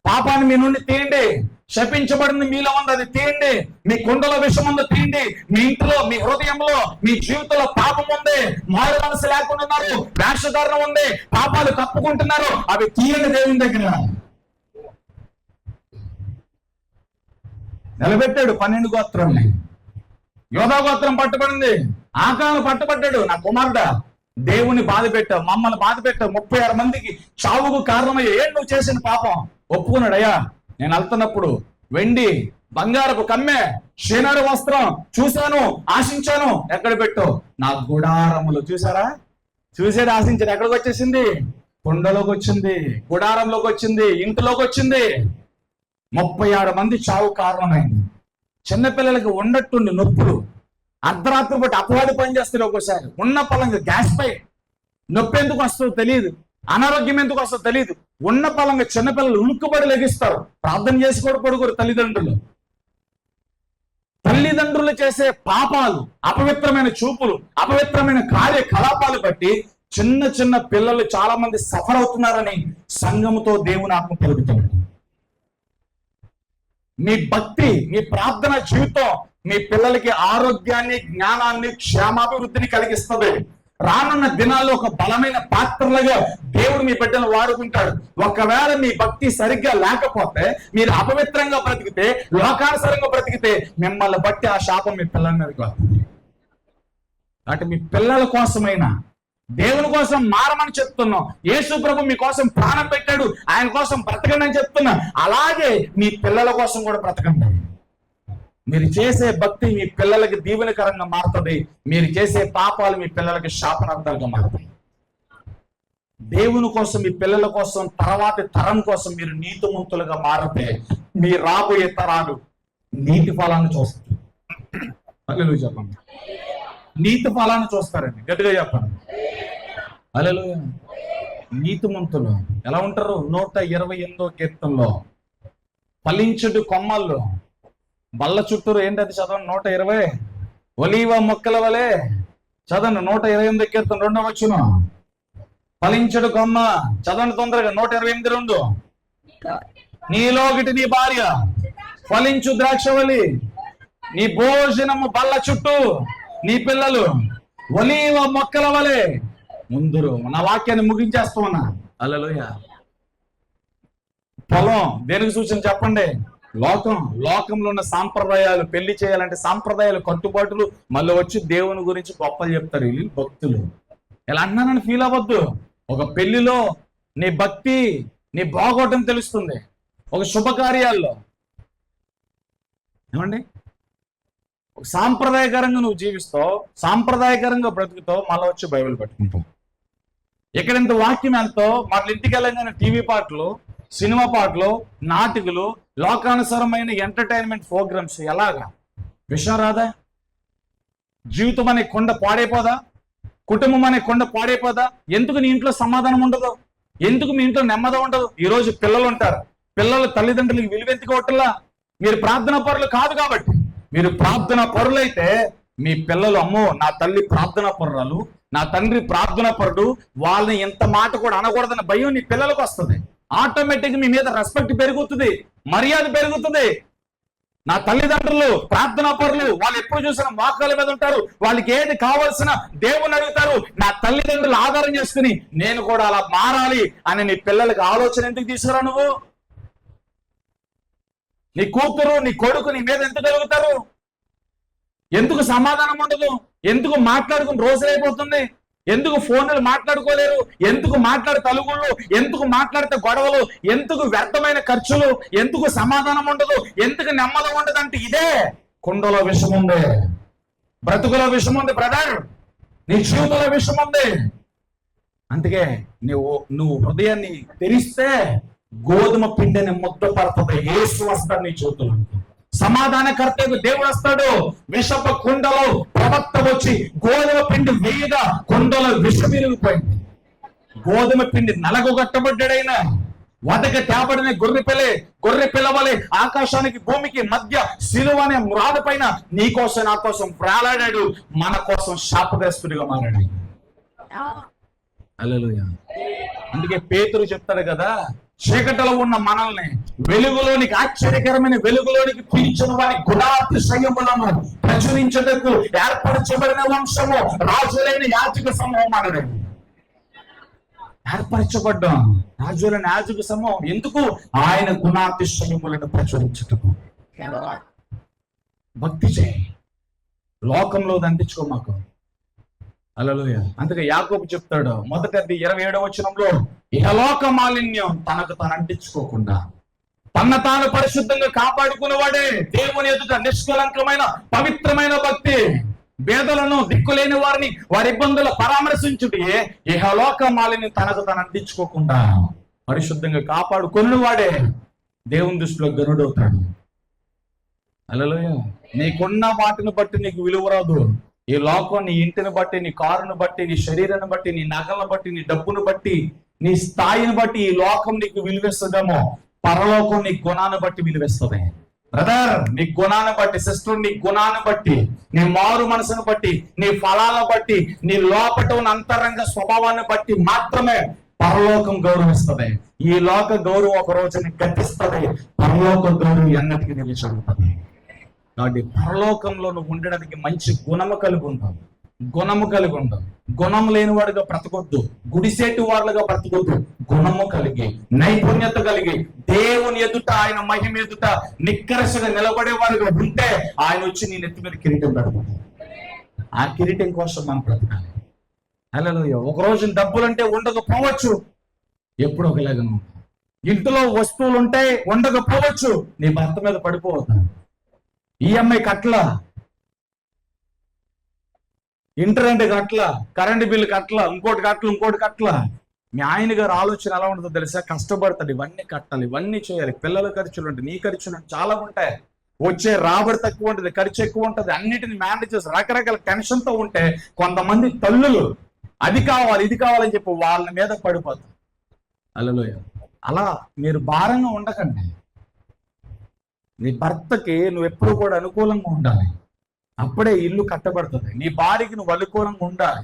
పాపాన్ని మీ నుండి తీయండి. శపించబడింది మీలో ఉంది, అది తీయండి. మీ కుండలో విషం ఉందో తీయండి. మీ ఇంట్లో, మీ హృదయంలో, మీ జీవితంలో పాపం ఉంది. మారు మనసు లేకుండా ఉన్నారు. వేషధారణ ఉంది. పాపాలు కప్పుకుంటున్నారు. అవి తీయండి దేవుని దగ్గర. నిలబెట్టాడు 12 గోత్రాన్ని. యోధా గోత్రం పట్టుబడింది. ఆకాను పట్టుబడ్డాడు. నా కుమారుడా, దేవుని బాధ పెట్టావు, మమ్మల్ని బాధ పెట్టావు. 36 మందికి చావుకు కారణమయ్యా. ఏం నువ్వు చేసిన పాపం? ఒప్పుకున్నాడు. అయ్యా, నేను వెళ్తున్నప్పుడు వెండి బంగారపు కమ్మె షేనారు వస్త్రం చూశాను, ఆశించాను. ఎక్కడ పెట్టావు? నా గుడారములు. చూసారా? చూసేది ఆశించాడు. ఎక్కడికి వచ్చేసింది? కుండలోకి వచ్చింది, గుడారంలోకి వచ్చింది, ఇంటిలోకి వచ్చింది. 36 మంది చావు కారణమైంది. చిన్నపిల్లలకి ఉన్నట్టుండి నొప్పులు, అర్ధరాత్రి బట్టి అపవాది పని చేస్తారు. ఒక్కోసారి ఉన్న పలంగా గ్యాస్ పై నొప్పి ఎందుకు వస్తుందో తెలియదు, అనారోగ్యం ఎందుకు వస్తుందో తెలియదు. ఉన్న పలంగా చిన్నపిల్లలు ఉలుక్కుబడి లెగిస్తారు. ప్రార్థన చేసి కూడా పడుకోరు తల్లిదండ్రులు. తల్లిదండ్రులు చేసే పాపాలు, అపవిత్రమైన చూపులు, అపవిత్రమైన కార్యకలాపాలు బట్టి చిన్న చిన్న పిల్లలు చాలా మంది సఫర్ అవుతున్నారని సంఘముతో దేవుని ఆత్మ పెరుగుతున్నాడు. మీ భక్తి, మీ ప్రార్థన జీవితం మీ పిల్లలకి ఆరోగ్యాన్ని, జ్ఞానాన్ని, క్షేమాభివృద్ధిని కలిగిస్తుంది. రానున్న దినాల్లో ఒక బలమైన పాత్రలుగా దేవుడు మీ బిడ్డను వాడుకుంటాడు. ఒకవేళ మీ భక్తి సరిగ్గా లేకపోతే, మీరు అపవిత్రంగా బ్రతికితే, లోకానుసారంగా బ్రతికితే, మిమ్మల్ని బట్టి ఆ శాపం మీ పిల్లల మీద కాదు. అంటే మీ పిల్లల కోసమైనా దేవుని కోసం మారమని చెప్తున్నాం. యేసు ప్రభు మీకోసం ప్రాణం పెట్టాడు, ఆయన కోసం బ్రతకండి అని చెప్తున్నా. అలాగే మీ పిల్లల కోసం కూడా బ్రతకండి. మీరు చేసే భక్తి మీ పిల్లలకి దీవెనకరంగా మారుతుంది. మీరు చేసే పాపాలు మీ పిల్లలకి శాపనార్థాలుగా మారుతాయి. దేవుని కోసం, మీ పిల్లల కోసం, తర్వాతి తరం కోసం మీరు నీతిమంతులుగా మారితే మీ రాబోయే తరాలు నీతి ఫలాన్ని చూస్తారు. హల్లెలూయా చెప్పండి. నీతి ఫలాన్ని చూస్తారండి. గట్టిగా చెప్పండి. హల్లెలూయా. నీతిమంతులు ఎలా ఉంటారు? 128వ కీర్తనలో ఫలించుడు కొమ్మల్లో బల్ల చుట్టూరు ఏంటది? చదవండి. 120 ఒలీవ మొక్కల వలె. చదవండి. 128వ కీర్తన 2వ వచనం. ఫలించుడు కొమ్మ. చదవండి తొందరగా. 128:2. నీలోగిటి నీ భార్య ఫలించు ద్రాక్షవల్లి, నీ భోజనము బల్ల చుట్టూ, నీ పిల్లలు ఒలీవ మొక్కల వలె. ముందురు నా వాక్యాన్ని ముగించేస్తూ ఉన్నా. హల్లెలూయా. పొలం దేనికి సూచన చెప్పండి? లోకంలో ఉన్న సాంప్రదాయాలు, పెళ్లి చేయాలంటే సాంప్రదాయాలు, కట్టుబాటులు, మళ్ళీ వచ్చి దేవుని గురించి గొప్పలు చెప్తారు వీళ్ళు భక్తులు. ఇలా అన్నానని ఫీల్ అవ్వద్దు. ఒక పెళ్లిలో నీ భక్తి, నీ బాగోటం తెలుస్తుంది. ఒక శుభకార్యాల్లో ఏమండి, సాంప్రదాయకరంగా నువ్వు జీవిస్తావు, సాంప్రదాయకరంగా బ్రతుకుతావు, మళ్ళీ వచ్చి బైబిల్ పట్టుకుంటావు. ఇక్కడ ఇంత వాక్యం ఎంతో, మళ్ళీ ఇంటికి వెళ్ళగానే టీవీ పాటలు, సినిమా పాటలు, నాటికలు, లోకానుసారమైన ఎంటర్టైన్మెంట్ ప్రోగ్రామ్స్. ఎలాగా? విషయం రాదా? జీవితం అనే కొండ పాడైపోదా? కుటుంబం అనే కొండ పాడైపోదా? ఎందుకు నీ ఇంట్లో సమాధానం ఉండదు? ఎందుకు మీ ఇంట్లో నెమ్మది ఉండదు? ఈరోజు పిల్లలు ఉంటారు. పిల్లలు తల్లిదండ్రులకి విలువెత్తుకోవట్లా. మీరు ప్రార్థనా పరులు కాదు కాబట్టి. మీరు ప్రార్థనా పరులైతే మీ పిల్లలు, అమ్మో నా తల్లి ప్రార్థనా పరురాలు, నా తండ్రి ప్రార్థనా పరుడు, వాళ్ళని ఎంత మాట కూడా అనకూడదన్న భయం నీ పిల్లలకు వస్తుంది. ఆటోమేటిక్ మీ మీద రెస్పెక్ట్ పెరుగుతుంది, మర్యాద పెరుగుతుంది. నా తల్లిదండ్రులు ప్రార్థనా పరులు, వాళ్ళు ఎప్పుడు చూసినా మోకాళ్ళ మీద ఉంటారు. వాళ్ళకి ఏది కావాల్సిన దేవుని అడుగుతారు. నా తల్లిదండ్రులు ఆధారం చేసుకుని నేను కూడా అలా మారాలి అని నీ పిల్లలకి ఆలోచన ఎందుకు తీసుకురా? నువ్వు, నీ కూతురు, నీ కొడుకు నీ మీద ఎందుకు కలుగుతారు? ఎందుకు సమాధానం ఉండదు? ఎందుకు మాట్లాడుకుని రోజులైపోతుంది? ఎందుకు ఫోన్లు మాట్లాడుకోలేరు? ఎందుకు తలుగుళ్ళు? ఎందుకు మాట్లాడితే గొడవలు? ఎందుకు వ్యర్థమైన ఖర్చులు? ఎందుకు సమాధానం ఉండదు? ఎందుకు నెమ్మది ఉండదు? అంటే ఇదే, కుండలో విషం ఉంది, బ్రతుకులో విషం ఉంది బ్రదర్, నీ జీవితంలో విషం ఉంది. అందుకే నువ్వు హృదయాన్ని తెరిస్తే గోధుమ పిండిని ముద్ద పడుతుంది. యేసు వస్తాడు నీ జీవితంలో, సమాధానకర్తకు దేవుడు వస్తాడు. విషప కుండలో ప్రవక్త వచ్చి గోధుమ పిండి వేయగా కుండలో విషం విరిగిపోయింది. గోధుమ పిండి నలగొట్టబడ్డాడైనా వదక తేబడిన గొర్రె పిల్లవలే ఆకాశానికి భూమికి మధ్య సిలువ అనే మ్రాడు పైన నీ కోసం నా కోసం ప్రాలాడాడు, మన కోసం శాపగ్రస్తుడిగా మారాడు. హల్లెలూయా. అందుకే పేతురు చెప్తాడు కదా, చీకటిలో ఉన్న మనల్ని వెలుగులోనికి, ఆశ్చర్యకరమైన వెలుగులోనికి పిలిచిన వారి గుణాతిశయములను ప్రచురించుటకు ఏర్పరచబడిన వంశము, రాజులైన యాజక సమూహం అనడం. ఏర్పరచబడ్డాం రాజులైన యాజక సమూహం. ఎందుకు? ఆయన గుణాతిశయములను ప్రచురించుటకు. భక్తి చేయి, లోకంలో దండించుకో మాకు. హల్లెలూయా. అందుకే యాకోబు చెప్తాడు మొదటి 27వ వచనంలో, ఇహలోక మాలిన్యం తనకు తాను అంటించుకోకుండా తన తాను పరిశుద్ధంగా కాపాడుకునేవాడే దేవుని ఎదుట నిష్కలంకమైన పవిత్రమైన భక్తి. పేదలను, దిక్కులేని వారిని, వారి ఇబ్బందులు పరామర్శించుటే ఇహలోక మాలిన్యం తనకు తాను అంటించుకోకుండా పరిశుద్ధంగా కాపాడుకుని వాడే దేవుని దృష్టిలో గనుడవుతాడు. హల్లెలూయా. నీకున్న వాటిని బట్టి నీకు విలువ రాదు. ఈ లోకం నీ ఇంటిని బట్టి, నీ కారును బట్టి, నీ శరీరాన్ని బట్టి, నీ నగలను బట్టి, నీ డబ్బును బట్టి, నీ స్థాయిని బట్టి ఈ లోకం నీకు విలువిస్తుందేమో, పరలోకం నీ గుణాన్ని బట్టి విలువిస్తుంది. బ్రదర్, నీ గుణాన్ని బట్టి, సిస్టర్ నీ గుణాన్ని బట్టి, నీ మారు మనసును బట్టి, నీ ఫలాలను బట్టి, నీ లోపట ఉన్న అంతరంగ స్వభావాన్ని బట్టి మాత్రమే పరలోకం గౌరవిస్తుంది. ఈ లోక గౌరవం ఒక రోజుని గతిస్తుంది, పరలోక గౌరవం ఎన్నటికీ నిలిచి ఉంటుంది. కాబట్టి పరలోకంలో నువ్వు ఉండడానికి మంచి గుణము కలిగి ఉంటావు. గుణము లేని వాడుగా బ్రతకొద్దు, గుడిసేటి వారులుగా బ్రతకొద్దు. గుణము కలిగి, నైపుణ్యత కలిగి, దేవుని ఎదుట, ఆయన మహిమ ఎదుట నిక్కరసగా నిలబడే వారుగా ఉంటే ఆయన వచ్చి నీ నెత్తి మీద కిరీటం పెడతాడు. ఆ కిరీటం కోసం మనం బ్రతకాలి. హల్లెలూయా. ఒక రోజు డబ్బులంటే ఉండకపోవచ్చు, ఎప్పుడు ఒకలాగా ఇంట్లో వస్తువులు ఉంటే ఉండకపోవచ్చు, నీ భర్త మీద పడిపోవద్దు. ఈఎంఐ కట్ల, ఇంటర్నెట్ కట్ల, కరెంట్ బిల్లు కట్ల, ఇంకోటి కట్ల. మీ ఆయన గారు ఆలోచన ఎలా ఉంటుందో తెలుసా? కష్టపడతాడు, ఇవన్నీ కట్టాలి, ఇవన్నీ చేయాలి, పిల్లల ఖర్చులు ఉంటాయి, నీ ఖర్చులు చాలా ఉంటాయి, వచ్చే రాబడి తక్కువ ఉంటుంది, ఖర్చు ఎక్కువ ఉంటుంది, అన్నిటిని మేనేజ్ చేసి రకరకాల టెన్షన్తో ఉంటే కొంతమంది తల్లులు అది కావాలి ఇది కావాలని చెప్పి వాళ్ళ మీద పడిపోతారు. హల్లెలూయా. అలా మీరు భారంగా ఉండకండి. నీ భర్తకి నువ్వు ఎప్పుడు కూడా అనుకూలంగా ఉండాలి, అప్పుడే ఇల్లు కట్టబడుతుంది. నీ భార్యకి నువ్వు అనుకూలంగా ఉండాలి.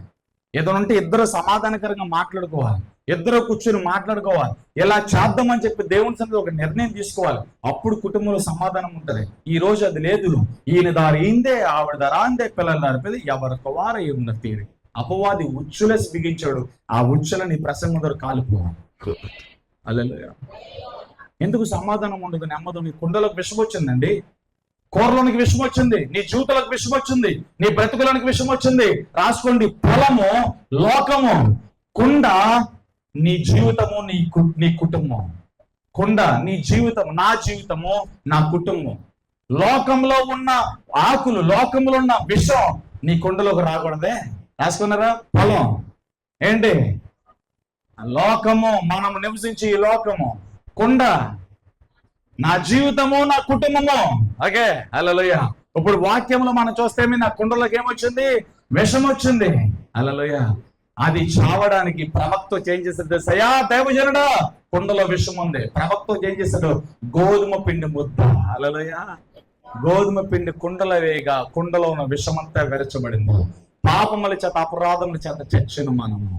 ఏదైనా ఉంటే ఇద్దరు సమాధానకరంగా మాట్లాడుకోవాలి, ఇద్దరు కూర్చొని మాట్లాడుకోవాలి. ఇలా చేద్దామని చెప్పి దేవుని సన్నిధిలో ఒక నిర్ణయం తీసుకోవాలి. అప్పుడు కుటుంబంలో సమాధానం ఉంటుంది. ఈ రోజు అది లేదు. ఈయన దారి ఇందే, ఆవిడ దారి అందే, పిల్లల దారి పిల్లలు ఎవరికి వారు ఏమున్న తీరి. అపవాది ఉచ్చులేసి బిగించాడు, ఆ ఉచ్చులని ప్రసంగం ద్వారా కాలిపోవాలి. హల్లెలూయా. ఎందుకు సమాధానం ఉండదు, నెమ్మది? నీ కుండలకు విషం వచ్చిందండి, కూరలోనికి విషం వచ్చింది, నీ జీవితాలకు విషం వచ్చింది, నీ బ్రతుకులోనికి విషం వచ్చింది. రాసుకోండి, పొలము, లోకము, కుండ నీ జీవితము, నీ కుటుంబం. కుండ నీ జీవితం, నా జీవితము, నా కుటుంబం. లోకంలో ఉన్న ఆకులు, లోకంలో ఉన్న విషం నీ కుండలోకి రాకూడదే. రాసుకున్నారా? పొలం ఏంటి? లోకము, మనం నివసించి ఈ లోకము. కుండ నా జీవితము, నా కుటుంబము. ఓకే, హల్లెలూయా. ఇప్పుడు వాక్యంలో మనం చూస్తే నా కుండలోకి ఏమొచ్చింది? విషం వచ్చింది. హల్లెలూయా. అది చావడానికి ప్రవక్త చేంజ్ చేశాడు. సయా దైవజనుడా, కుండలో విషం ఉంది. ప్రవక్త చేంజ్ చేశాడు, గోధుమ పిండి ముద్ద. హల్లెలూయా. గోధుమ పిండి కుండలో వేయగా కుండలో ఉన్న విషమంతా విరచబడింది. పాపముల చేత, అపరాధముల చేత చచ్చిన మనము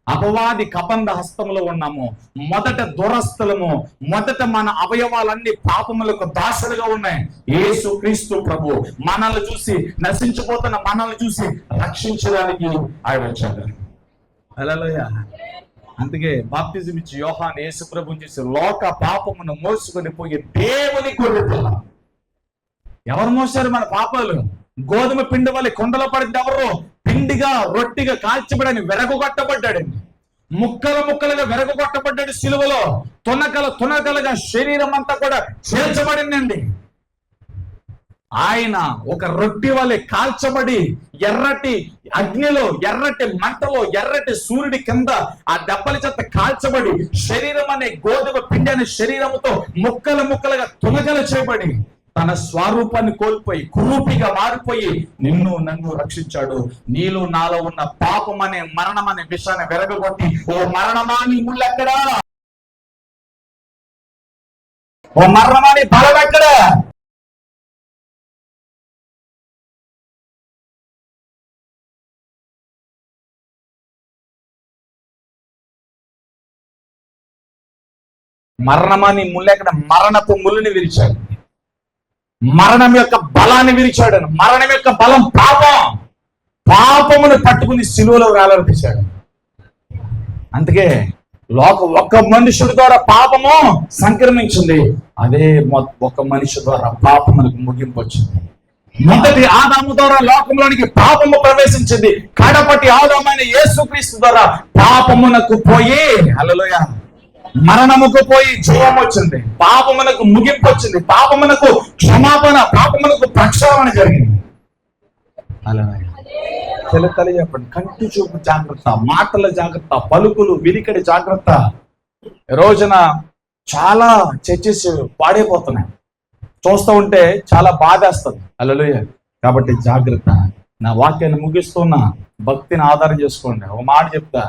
అపవాది కబంధ హస్తంలో ఉన్నాము. మొదట దురస్తులము, మొదట మన అవయవాలన్నీ పాపములకు దాసులుగా ఉన్నాయి. యేసు క్రీస్తు ప్రభు మనల్ని చూసి, నశించిపోతున్న మనల్ని చూసి రక్షించడానికి ఆయన వచ్చాడు. హల్లెలూయా. అందుకే బాప్తిజం ఇచ్చి యోహాను యేసు ప్రభుని చూసి లోక పాపమును మోసుకొని పోయి దేవుని గొర్రెపిల్ల. ఎవరు మోసారు మన పాపాలు? గోధుమ పిండి వల్ల కొండలో పడింది ఎవరు? పిండిగా రొట్టిగా కాల్చబడని వెరగొట్టబడ్డాడండి. ముక్కలు ముక్కలుగా వెరగొట్టబడ్డాడు సిలువలో. తునకలుగా శరీరం అంతా కూడా చేర్చబడిందండి. ఆయన ఒక రొట్టి వలె కాల్చబడి ఎర్రటి అగ్నిలో, ఎర్రటి మంటలో, ఎర్రటి సూర్యుడి కింద ఆ దెబ్బల చేత కాల్చబడి శరీరం అనే గోధుమ పిండి అనే శరీరముతో ముక్కలుగా తునకలు చేయబడి తన స్వరూపాన్ని కోల్పోయి కురూపిగా మారిపోయి నిన్ను నన్ను రక్షించాడు. నీలో నాలో ఉన్న పాపం అనే మరణం అనే విషయాన్ని వెరగొట్టి, ఓ మరణమా నీ ముళ్ళెక్కడా? ఓ మరణమా నీ బలం ఎక్కడా? మరణమా నీ ముళ్ళెక్కడ? మరణపు ముళ్ళుని విరిచాడు. మరణం యొక్క బలాన్ని విరిచాడు. మరణం యొక్క బలం పాపమును పట్టుకుని సిలువలో వేలాడదీశాడు. అందుకే ఒక్క మనుషుడి ద్వారా పాపము సంక్రమించింది. అదే ఒక మనిషి ద్వారా పాపమునకు ముగింపు వచ్చింది. మొదటి ఆదాము ద్వారా లోకంలోనికి పాపము ప్రవేశించింది. కడపటి ఆదామైన యేసుక్రీస్తు ద్వారా పాపమునకు పోయి, హల్లెలూయా, మరణముకు పోయి జీవం వచ్చింది. పాపమునకు ముగింపు వచ్చింది. పాపమునకు క్షమాపణ, పాపమునకు ప్రక్షాళన జరిగింది. అలా చెప్పండి. కంటి చూపు జాగ్రత్త, మాటల జాగ్రత్త, పలుకులు వినికిడి జాగ్రత్త. రోజున చాలా చర్చెస్ పాడైపోతున్నాయి. చూస్తూ ఉంటే చాలా బాధేస్తుంది. హల్లెలూయా. కాబట్టి జాగ్రత్త. నా వాక్యాన్ని ముగిస్తున్నా, భక్తిని ఆధారం చేసుకోండి. ఒక మాట చెప్తా,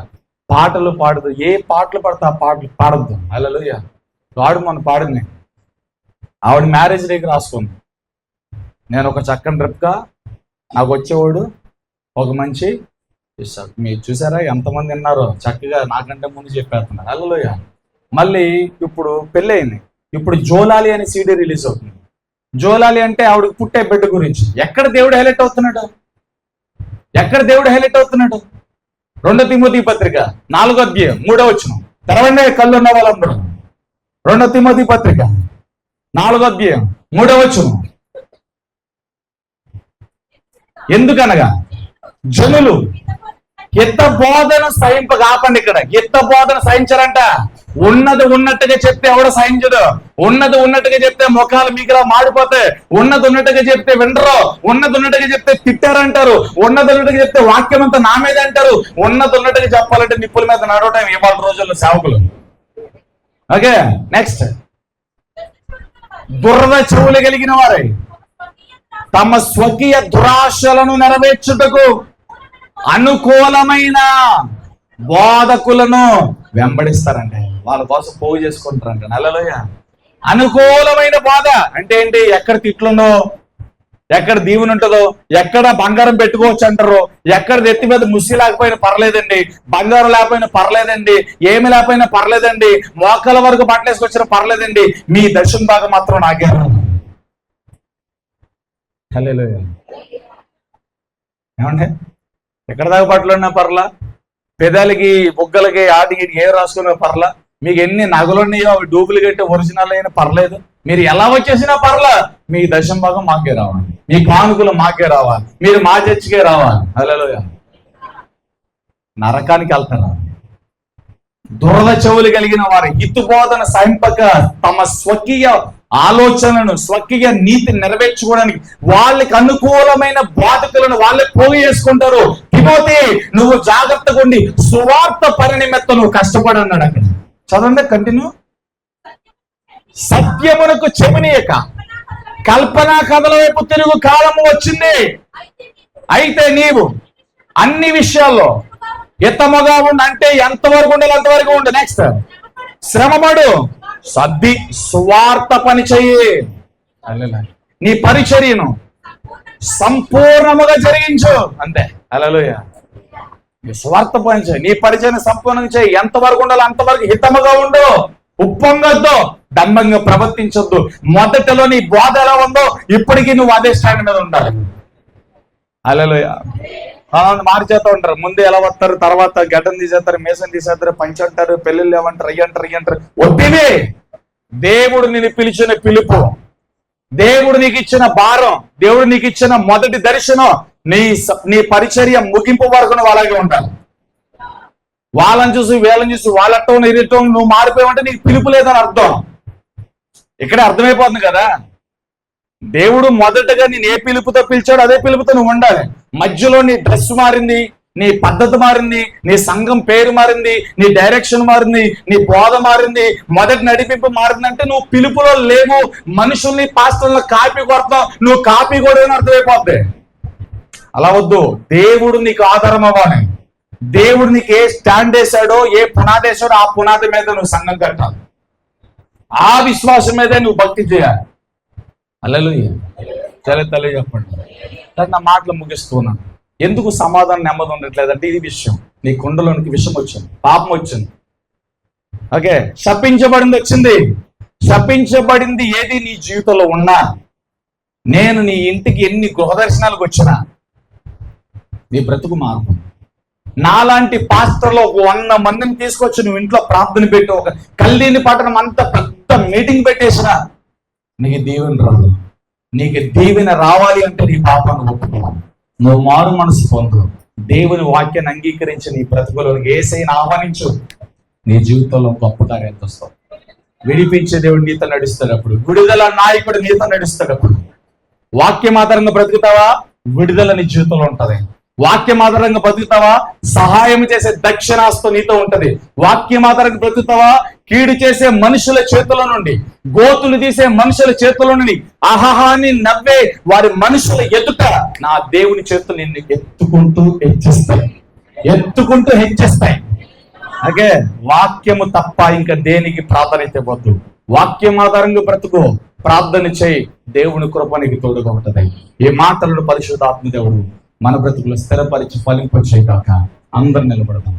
పాటలు పాడదు. ఏ పాటలు పడితే ఆ పాటలు పాడద్దు. హల్లెలూయా. వాడు మన పాడింది. ఆవిడ మ్యారేజ్ డేకి రాసుకుంది, నేను ఒక చక్కని ట్రిప్గా, నాకు వచ్చేవాడు ఒక మంచి ఇస్తాడు. మీరు చూసారా ఎంతమంది విన్నారో? చక్కగా నాకంటే ముందు చెప్పేస్తున్నారు. హల్లెలూయా. మళ్ళీ ఇప్పుడు పెళ్ళి అయింది. ఇప్పుడు జోలాలి అనే సీడీ రిలీజ్ అవుతుంది. జోలాలి అంటే ఆవిడకి పుట్టే బిడ్డ గురించి. ఎక్కడ దేవుడు హైలైట్ అవుతున్నాడు? ఎక్కడ దేవుడు హైలైట్ అవుతున్నాడు? 2 తిమోతి పత్రిక 4వ అధ్యాయం 3వ వచనం. తెరవండి కళ్ళు ఉన్న వాళ్ళందరూ. 2 తిమోతి పత్రిక 4వ అధ్యాయం 3వ వచనం. ఎందుకనగా జనులు హిత బోధన సహింపక, ఆపండి ఇక్కడ. హిత బోధన సహించారంట. ఉన్నది ఉన్నట్టుగా చెప్తే ఎవడ సహించదు. ఉన్నది ఉన్నట్టుగా చెప్తే ముఖాలు మీకులా మాడిపోతాయి. ఉన్నది ఉన్నట్టుగా చెప్తే వినరు. ఉన్నది ఉన్నట్టుగా చెప్తే తిట్టారంటారు. ఉన్నది ఉన్నట్టుగా చెప్తే వాక్యం అంతా నా మీద అంటారు. ఉన్నది ఉన్నట్టుగా చెప్పాలంటే నిప్పుల మీద నడవటం ఇవాళ రోజుల్లో సేవకులు. Okay, next. దురద చెవులు కలిగిన వారే తమ స్వకీయ దురాశలను నెరవేర్చుటకు అనుకూలమైన బోధకులను వెంబడిస్తారంటే, వాళ్ళ కోసం పోగు చేసుకుంటారంట. హల్లెలూయా. అనుకూలమైన బోధ అంటే ఏంటి? ఎక్కడ తిట్లుందో, ఎక్కడ దీవెన ఉంటుందో, ఎక్కడ బంగారం పెట్టుకోవచ్చు అంటారు, ఎక్కడ ఎత్తి మీద ముసి లేకపోయినా పర్లేదండి, బంగారం లేకపోయినా పర్లేదండి, ఏమి లేకపోయినా పర్లేదండి, మోకాల వరకు బట్టలేసుకొచ్చినా పర్లేదండి, మీ దర్శన భాగం మాత్రం నాకే. హల్లెలూయా. ఏమంటే ఎక్కడ దాకా బట్టలు ఉన్నా పర్లా, పెదాలకి బుగ్గలకి ఆటికి ఏ రాసుకున్నా పర్లా, మీకు ఎన్ని నగలున్నాయో అవి డూప్లికేట్ ఒరిజినల్ అయినా పర్లేదు, మీరు ఎలా వచ్చేసినా పర్లా, మీ దశమ భాగం మాకే రావాలి, మీ కానుకలు మాకే రావాలి, మీరు మా చర్చికే రావాలి. హల్లెలూయా. నరకానికి వెళ్తారా? దురద చెవులు కలిగిన వారు హితు బోధన సహింపక తమ స్వకీయ ఆలోచనలను, స్వకీయ నీతిని నెరవేర్చుకోవడానికి వాళ్ళకి అనుకూలమైన బాధకులను వాళ్ళే పోగు చేసుకుంటారు. తిమోతి, నువ్వు జాగ్రత్తగా ఉండి సువార్త పని నిమిత్తం నువ్వు కష్టపడి అన్నాడు. అక్కడ చదవండి, కంటిన్యూ. సత్యమునకు చెవినీయక కల్పనా కథల వైపు తిరుగు కాలము వచ్చింది. అయితే నీవు అన్ని విషయాల్లో హితముగా ఉండు. అంటే ఎంతవరకు ఉండాలి అంతవరకు ఉండు. నెక్స్ట్, శ్రమపడు, సద్ది సువార్త పని చెయ్యి. నీ పరిచర్యను సంపూర్ణముగా జరిగించు. అంతే. హల్లెలూయా. సువార్త పని చేయి, నీ పరిచర్యను సంపూర్ణంగా చేయి. ఎంతవరకు ఉండాలి అంతవరకు హితముగా ఉండు. ఉప్పొంగొద్దు, దంభంగా ప్రవర్తించొద్దు. మొదటిలో నీ బోధ ఎలా ఉందో ఇప్పటికీ నువ్వు అదే స్టాండ్ మీద ఉండాలి. హల్లెలూయా. మార్చేస్తూ ఉంటారు. ముందు ఎలా వస్తారు, తర్వాత గడ్డం తీసేస్తారు, మేసం తీసేస్తారు, పంచి అంటారు, పెళ్ళిళ్ళు ఏమంటారు, అయ్యంటారు, అయ్యంటారు. ఒట్టిది. దేవుడు నిన్ను పిలిచిన పిలుపు, దేవుడు నీకు ఇచ్చిన భారం, దేవుడు నీకు ఇచ్చిన మొదటి దర్శనం, నీ పరిచర్య ముగింపు వరకు నువ్వు అలాగే ఉండాలి. వాళ్ళని చూసి వీళ్ళని చూసి వాళ్ళటం ఇరటం నువ్వు మారిపోయావంటే నీకు పిలుపు లేదని అర్థం. ఇక్కడే అర్థమైపోతుంది కదా. దేవుడు మొదటగా నేను ఏ పిలుపుతో పిలిచాడో అదే పిలుపుతో నువ్వు ఉండాలి. మధ్యలో నీ డ్రెస్ మారింది, నీ పద్ధతి మారింది, నీ సంఘం పేరు మారింది, నీ డైరెక్షన్ మారింది, నీ బోధ మారింది, మొదటి నడిపింపు మారిందంటే నువ్వు పిలుపులో లేవు. మనుషుల్ని పాస్టర్లను కాపీ కొడతావు, నువ్వు కాపీ కూడా అర్థమైపోద్ది. అలా వద్దు. దేవుడు నీకు ఆధారం అవ్వాలి. దేవుడు నీకు ఏ స్టాండ్ వేసాడో, ఏ పునాది వేసాడో ఆ పునాది మీద నువ్వు సంఘం కట్టాలి. ఆ విశ్వాసం మీదే నువ్వు భక్తి చేయాలి. హల్లెలూయా. తల్లి చెప్పండి. నా మాటలు ముగిస్తున్నాను. ఎందుకు సమాధానం నెమ్మది ఉండట్లేదంటే ఇది విషయం. నీ కుండలోనికి విషం వచ్చింది, పాపం వచ్చింది. ఓకే, శపించబడింది వచ్చింది. శపించబడింది ఏది నీ జీవితంలో ఉన్నా, నేను నీ ఇంటికి ఎన్ని గృహదర్శనాలకు వచ్చినా నీ బ్రతుకు మార్పు. నాలాంటి పాస్టర్లో 100 మందిని తీసుకొచ్చి నువ్వు ఇంట్లో ప్రార్థన పెట్టి ఒక కల్దీని పట్టణం అంత పెద్ద మీటింగ్ పెట్టేసినా నీకు దీవెన రాదు. నీకు దీవెన రావాలి అంటే నీ పాపాన్ని ఒప్పుకోవాలి. నువ్వు మారు మనసు పొందు. దేవుని వాక్యాన్ని అంగీకరించి నీ బ్రతుకులోకి యేసయ్యను ఆహ్వానించు. నీ జీవితంలో గొప్ప కార్యాలు వస్తావు. విడిపించే దేవుడు నీతో నడుస్తాడప్పుడు, విడుదల నాయకుడు నీతో నడుస్తాడప్పుడు. వాక్యం ఆధారంగా బ్రతుకుతావా, విడుదల నీ జీవితంలో ఉంటది. వాక్యం ఆధారంగా బ్రతుకుతావా, సహాయం చేసే దక్షిణాస్తో నీతో ఉంటది. వాక్యం ఆధారంగా బ్రతుకుతావా, కీడు చేసే మనుషుల చేతుల నుండి, గోతులు తీసే మనుషుల చేతుల నుండి, ఆహాహాన్ని నవ్వే వారి మనుషుల ఎదుట నా దేవుని చేతులు నిన్ను ఎత్తుకుంటూ హెచ్చిస్తాయి. అలాగే వాక్యము తప్ప ఇంకా దేనికి ప్రాధాన్యత ఇవ్వద్దు. వాక్యం ఆధారంగా బ్రతుకు, ప్రార్థన చేయి. దేవుని కృప నీకు తోడుగా ఉంటది. ఈ మాటలను పరిశుద్ధాత్మ దేవుడు మన బ్రతుకులు స్థిరపరిచి ఫలింపచేయగాక. అందరు నిలబడదాం.